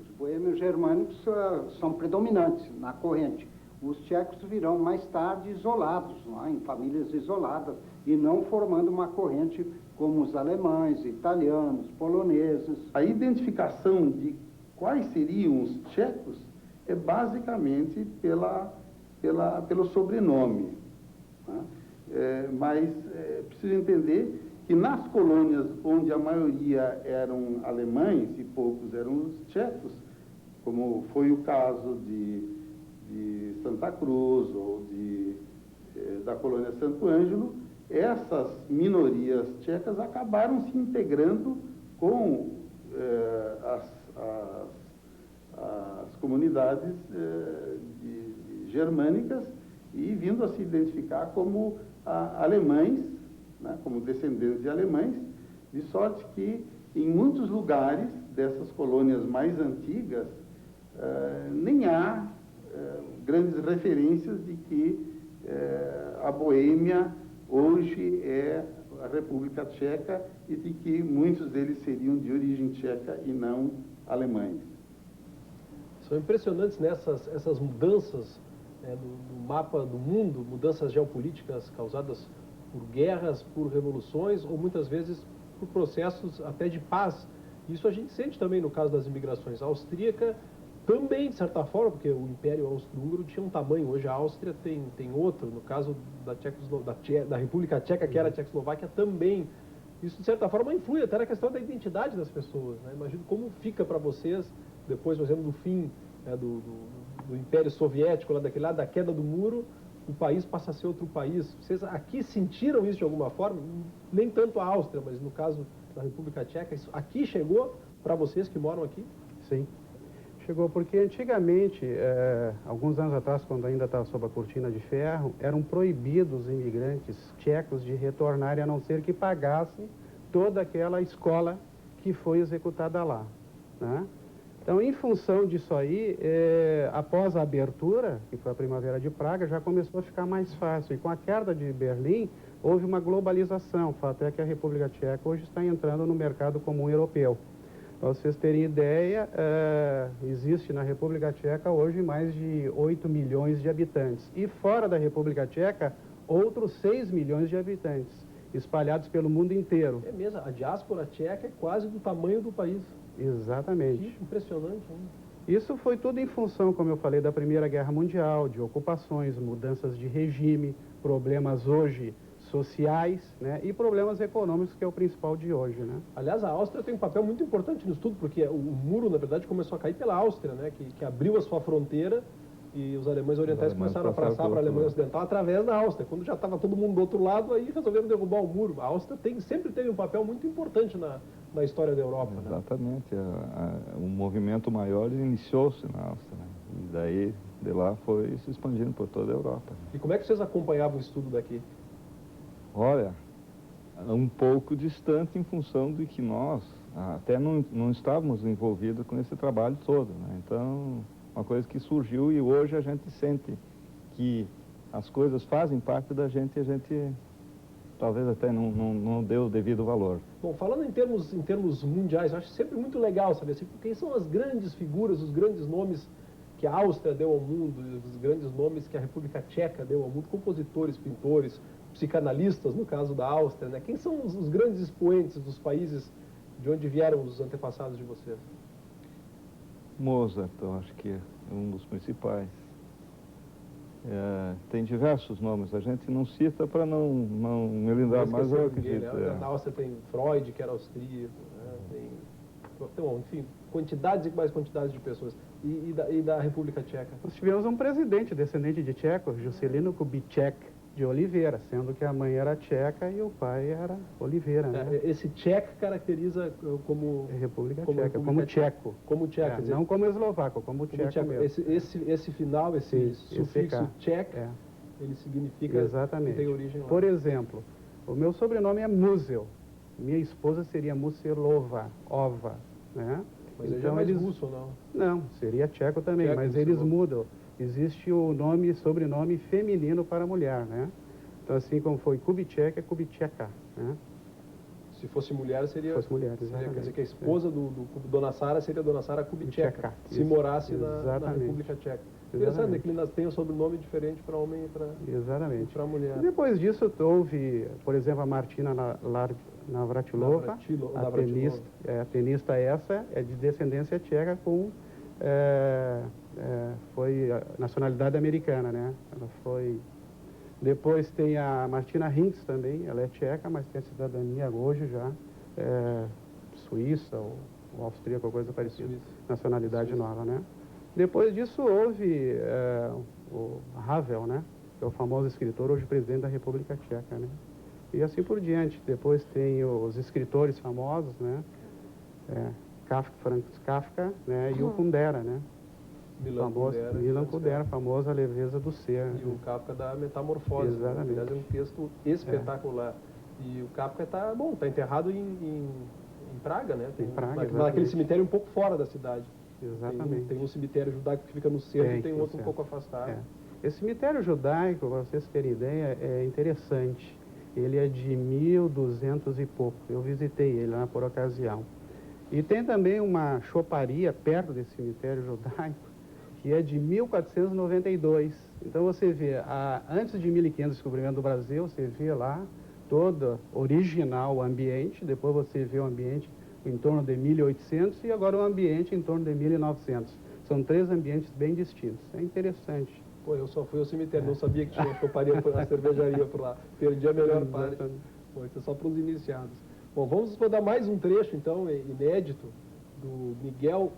Speaker 5: Os boêmios germânicos são predominantes na corrente. Os tchecos virão mais tarde isolados, em famílias isoladas, e não formando uma corrente como os alemães, italianos, poloneses.
Speaker 6: A identificação de quais seriam os tchecos é basicamente pelo sobrenome. Né? Mas é preciso entender que nas colônias onde a maioria eram alemães e poucos eram os tchecos, como foi o caso de Santa Cruz ou da colônia Santo Ângelo, essas minorias tchecas acabaram se integrando com as comunidades germânicas e vindo a se identificar como alemães, né, como descendentes de alemães, de sorte que em muitos lugares dessas colônias mais antigas nem há grandes referências de que a Boêmia hoje é a República Tcheca e de que muitos deles seriam de origem tcheca e não alemães.
Speaker 25: São impressionantes essas mudanças no mapa do mundo, mudanças geopolíticas causadas por guerras, por revoluções ou muitas vezes por processos até de paz. Isso a gente sente também no caso das imigrações. A austríaca também, de certa forma, porque o Império Austro-Húngaro tinha um tamanho, hoje a Áustria tem outro. No caso da República Tcheca, que era a Tchecoslováquia, também. Isso, de certa forma, influi até na questão da identidade das pessoas, né? Imagino como fica para vocês, depois, por exemplo, do fim do Império Soviético, lá daquele lado, da queda do muro, o país passa a ser outro país. Vocês aqui sentiram isso de alguma forma? Nem tanto a Áustria, mas no caso da República Tcheca, isso aqui chegou para vocês que moram aqui?
Speaker 1: Sim. Chegou porque antigamente, alguns anos atrás, quando ainda estava sob a cortina de ferro, eram proibidos os imigrantes tchecos de retornarem a não ser que pagassem toda aquela escola que foi executada lá, né? Então, em função disso aí, após a abertura, que foi a Primavera de Praga, já começou a ficar mais fácil. E com a queda de Berlim, houve uma globalização. O fato é que a República Tcheca hoje está entrando no mercado comum europeu. Para vocês terem ideia, existe na República Tcheca hoje mais de 8 milhões de habitantes. E fora da República Tcheca, outros 6 milhões de habitantes, espalhados pelo mundo inteiro.
Speaker 25: É mesmo, a diáspora tcheca é quase do tamanho do país.
Speaker 1: Exatamente.
Speaker 25: Que impressionante, hein?
Speaker 1: Isso foi tudo em função, como eu falei, da Primeira Guerra Mundial, de ocupações, mudanças de regime, problemas hoje sociais, né, e problemas econômicos, que é o principal de hoje, né?
Speaker 25: Aliás, a Áustria tem um papel muito importante nisso tudo, porque o muro, na verdade, começou a cair pela Áustria, né, que abriu a sua fronteira e os alemães orientais começaram a passar para a Alemanha Ocidental através da Áustria. Quando já estava todo mundo do outro lado, aí resolveram derrubar o muro. A Áustria sempre teve um papel muito importante na história da Europa.
Speaker 13: Exatamente. Né? Um movimento maior iniciou-se na Áustria, né? E daí, de lá, foi se expandindo por toda a Europa.
Speaker 25: E como é que vocês acompanhavam o estudo daqui?
Speaker 13: Olha, um pouco distante em função de que nós até não estávamos envolvidos com esse trabalho todo, né? Então, uma coisa que surgiu e hoje a gente sente que as coisas fazem parte da gente e a gente talvez até não deu o devido valor.
Speaker 25: Bom, falando em termos mundiais, eu acho sempre muito legal saber assim, quem são as grandes figuras, os grandes nomes que a Áustria deu ao mundo, os grandes nomes que a República Tcheca deu ao mundo, compositores, pintores, psicanalistas, no caso da Áustria, né? Quem são os grandes expoentes dos países de onde vieram os antepassados de vocês?
Speaker 13: Mozart, eu acho que é um dos principais. Tem diversos nomes, a gente não cita para não melindrar mais, eu acredito.
Speaker 25: Na Áustria tem Freud, que era austríaco, né? Tem, enfim, quantidades e mais quantidades de pessoas. E da República Tcheca?
Speaker 1: Nós tivemos um presidente descendente de tcheco, Juscelino Kubitschek de Oliveira, sendo que a mãe era tcheca e o pai era Oliveira, né?
Speaker 25: Esse tcheco caracteriza como
Speaker 1: República Tcheca, como tcheco.
Speaker 25: Como tcheco,
Speaker 1: não como eslovaco, como tcheco mesmo.
Speaker 25: Esse final, esse sufixo tchek, ele significa
Speaker 1: exatamente.
Speaker 25: Que tem origem lá.
Speaker 1: Por exemplo, o meu sobrenome é Musel, minha esposa seria Muselova, Ova, né?
Speaker 25: Mas então, já é mais russo ou não?
Speaker 1: Não, seria tcheco também, tcheco, mas eles mudam. Existe o sobrenome feminino para a mulher, né? Então, assim como foi Kubitschek, é Kubitscheka, né?
Speaker 25: Se fosse mulher, seria...
Speaker 1: Se fosse mulher,
Speaker 25: quer dizer que a esposa do Dona Sara seria Dona Sara Kubitscheka, se morasse na República Tcheca. Interessante, que eles têm um sobrenome diferente para homem e para mulher.
Speaker 1: E depois disso, houve, por exemplo, a Martina Navratilova, a tenista essa é de descendência tcheca com... foi a nacionalidade americana, né? Ela foi Depois tem a Martina Hinks também, ela é tcheca, mas tem a cidadania hoje já suíça ou austríaca, ou coisa parecida, nacionalidade nova, né? Depois disso houve o Havel, né? Que é o famoso escritor, hoje presidente da República Tcheca, né? E assim por diante. Depois tem os escritores famosos, né? Franz Kafka, né? E o Kundera, né? Milan Kundera, famosa leveza do ser.
Speaker 25: E o Kafka da Metamorfose.
Speaker 1: Exatamente.
Speaker 25: Aliás, é um texto espetacular. E o Kafka está enterrado em Praga, né?
Speaker 1: Em Praga,
Speaker 25: naquele cemitério um pouco fora da cidade.
Speaker 1: Exatamente.
Speaker 25: Tem um cemitério judaico que fica no centro e tem outro um pouco afastado.
Speaker 1: Esse cemitério judaico, para vocês terem ideia, é interessante. Ele é de 1200 e pouco. Eu visitei ele lá por ocasião. E tem também uma choparia perto desse cemitério judaico, que é de 1492. Então você vê, antes de 1500, descobrimento do Brasil, você vê lá todo original o ambiente, depois você vê o ambiente em torno de 1800 e agora o ambiente em torno de 1900. São 3 ambientes bem distintos. É interessante.
Speaker 25: Pô, eu só fui ao cemitério, não sabia que tinha choparia, a cervejaria por lá. Perdi a melhor parte. Pô, isso é só para os iniciados. Bom, vamos dar mais um trecho, então, inédito, do Miguel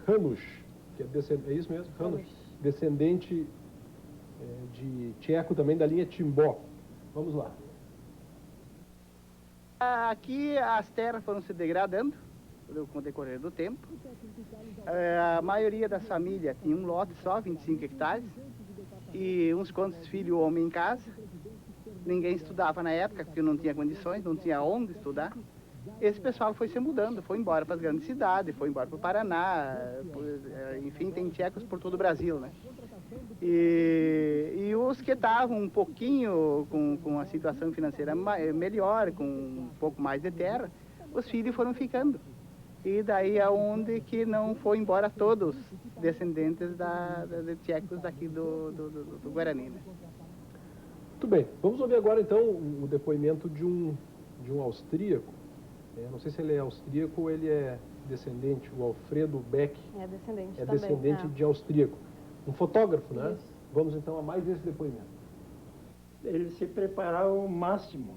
Speaker 25: Hanuš, que é descendente, é isso mesmo? Hanuš, descendente de tcheco também da linha Timbó. Vamos lá.
Speaker 2: Aqui as terras foram se degradando com o decorrer do tempo. A maioria das famílias tinha um lote só, 25 hectares, e uns quantos filhos homem em casa. Ninguém estudava na época, porque não tinha condições, não tinha onde estudar. Esse pessoal foi se mudando, foi embora para as grandes cidades, foi embora para o Paraná, enfim, tem tchecos por todo o Brasil, né? E os que estavam um pouquinho com a situação financeira melhor, com um pouco mais de terra, os filhos foram ficando. E daí é onde que não foi embora todos descendentes de tchecos daqui do Guarani, né?
Speaker 25: Muito bem, vamos ouvir agora então o depoimento de um austríaco. Não sei se ele é austríaco ou ele é descendente, o Alfredo Beck.
Speaker 3: É descendente também.
Speaker 25: É descendente de austríaco. Um fotógrafo, né? Isso. Vamos então a mais esse depoimento.
Speaker 7: Eles se preparavam ao máximo.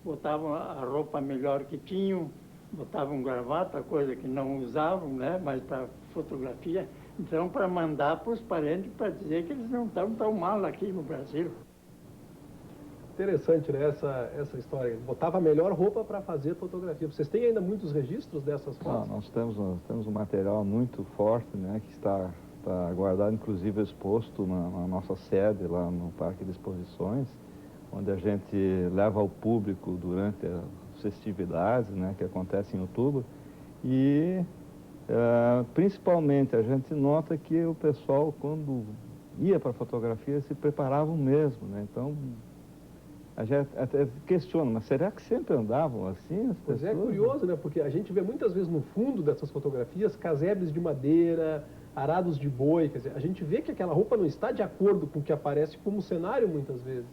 Speaker 7: Botavam a roupa melhor que tinham, botavam gravata, coisa que não usavam, né? Mas para fotografia. Então, para mandar para os parentes, para dizer que eles não estavam tão mal aqui no Brasil.
Speaker 25: Interessante, né, essa história. Botava a melhor roupa para fazer fotografia. Vocês têm ainda muitos registros dessas fotos?
Speaker 13: Nós temos um material muito forte, né, que está guardado, inclusive exposto na nossa sede, lá no Parque de Exposições, onde a gente leva ao público durante as festividades, né, que acontecem em outubro. E, principalmente, a gente nota que o pessoal, quando ia para a fotografia, se preparavam mesmo, né? Então, a gente até questiona, mas será que sempre andavam assim as pessoas?
Speaker 25: Pois é, curioso, né? Porque a gente vê muitas vezes no fundo dessas fotografias casebres de madeira, arados de boi, quer dizer, a gente vê que aquela roupa não está de acordo com o que aparece como cenário muitas vezes.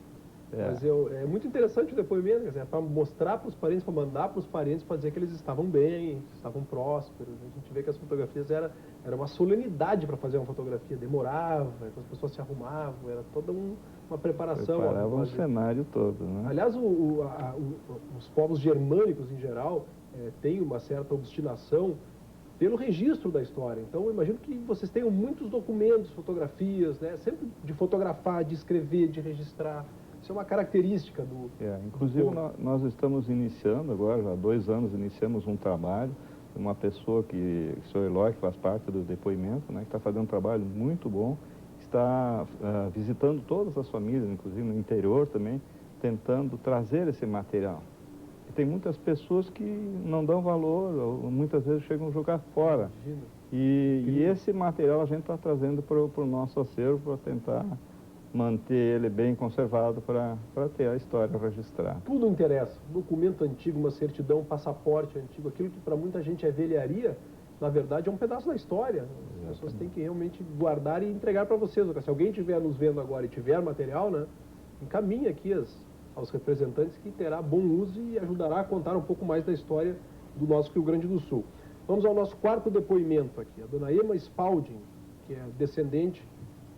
Speaker 25: Mas é muito interessante o depoimento, quer dizer, para mostrar para os parentes, para mandar para os parentes, para dizer que eles estavam bem, estavam prósperos. A gente vê que as fotografias era uma solenidade para fazer uma fotografia, demorava, as pessoas se arrumavam, era toda uma preparação.
Speaker 13: Preparava um cenário todo, né?
Speaker 25: Aliás, os povos germânicos, em geral, têm uma certa obstinação pelo registro da história. Então, eu imagino que vocês tenham muitos documentos, fotografias, né? Sempre de fotografar, de escrever, de registrar. Isso é uma característica do...
Speaker 13: Inclusive, nós estamos iniciando agora, já há 2 anos, iniciamos um trabalho, uma pessoa que o senhor Eloy, que faz parte do depoimento, né, que está fazendo um trabalho muito bom, está visitando todas as famílias, inclusive no interior também, tentando trazer esse material. E tem muitas pessoas que não dão valor, ou muitas vezes chegam a jogar fora. E esse material a gente está trazendo para o nosso acervo para tentar manter ele bem conservado para ter a história registrada.
Speaker 25: Tudo interessa. Documento antigo, uma certidão, um passaporte antigo, aquilo que para muita gente é velharia, na verdade é um pedaço da história. As pessoas têm que realmente guardar e entregar para vocês. Se alguém estiver nos vendo agora e tiver material, né, encaminhe aqui aos representantes que terá bom uso e ajudará a contar um pouco mais da história do nosso Rio Grande do Sul. Vamos ao nosso 4º depoimento aqui. A dona Emma Spalding, que é descendente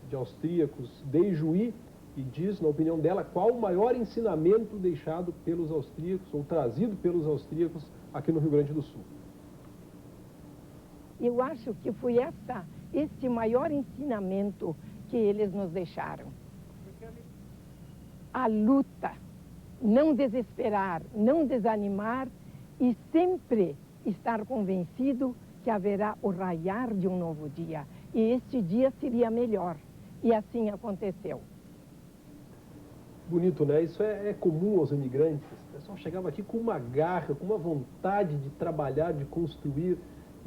Speaker 25: de austríacos de Ijuí, e diz, na opinião dela, qual o maior ensinamento deixado pelos austríacos ou trazido pelos austríacos aqui no Rio Grande do Sul.
Speaker 11: Eu acho que foi este maior ensinamento que eles nos deixaram. A luta, não desesperar, não desanimar e sempre estar convencido que haverá o raiar de um novo dia. E este dia seria melhor. E assim aconteceu.
Speaker 25: Bonito, né? Isso é comum aos imigrantes. O pessoal chegava aqui com uma garra, com uma vontade de trabalhar, de construir.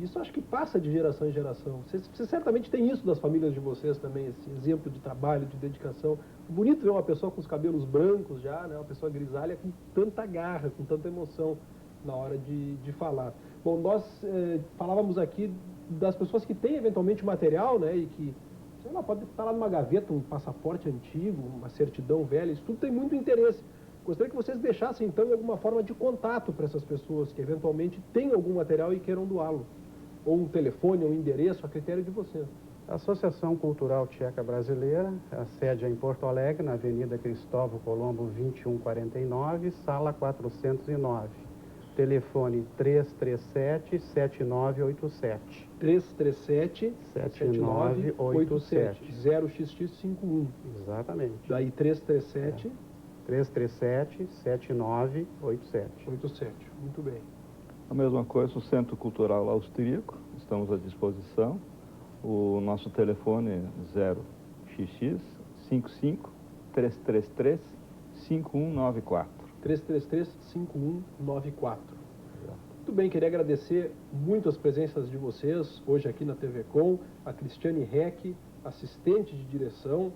Speaker 25: Isso acho que passa de geração em geração. Vocês certamente têm isso das famílias de vocês também, esse exemplo de trabalho, de dedicação. Bonito ver uma pessoa com os cabelos brancos já, né? Uma pessoa grisalha com tanta garra, com tanta emoção na hora de falar. Bom, nós falávamos aqui das pessoas que têm eventualmente material, né? E que, sei lá, pode estar lá numa gaveta um passaporte antigo, uma certidão velha, isso tudo tem muito interesse. Gostaria que vocês deixassem, então, alguma forma de contato para essas pessoas que eventualmente têm algum material e queiram doá-lo. Ou um telefone, ou um endereço, a critério de vocês.
Speaker 1: A Associação Cultural Tcheca Brasileira, a sede é em Porto Alegre, na Avenida Cristóvão Colombo, 2149, sala 409. Telefone 337-7987.
Speaker 25: 337-7987. 0XX51.
Speaker 1: Exatamente.
Speaker 25: Daí 337...
Speaker 1: 337-7987.
Speaker 25: 87. Muito bem.
Speaker 13: A mesma coisa, o Centro Cultural Austríaco, estamos à disposição. O nosso telefone é 0XX 55 333 5194.
Speaker 25: 333 5194. Muito bem, queria agradecer muito as presenças de vocês hoje aqui na TV Com, a Cristiane Heck, assistente de direção,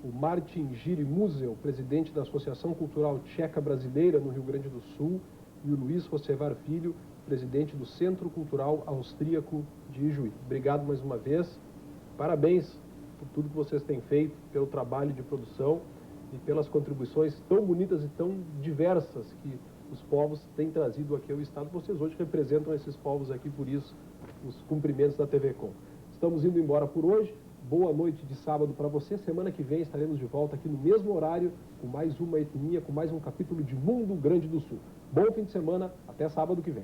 Speaker 25: o Martin Giri Musel, presidente da Associação Cultural Tcheca Brasileira no Rio Grande do Sul, e o Luiz Rocevar Filho, presidente do Centro Cultural Austríaco de Ijuí. Obrigado mais uma vez. Parabéns por tudo que vocês têm feito, pelo trabalho de produção e pelas contribuições tão bonitas e tão diversas que os povos têm trazido aqui ao Estado. Vocês hoje representam esses povos aqui, por isso, os cumprimentos da TV Com. Estamos indo embora por hoje. Boa noite de sábado para você. Semana que vem estaremos de volta aqui no mesmo horário, com mais uma etnia, com mais um capítulo de Mundo Grande do Sul. Bom fim de semana, até sábado que vem.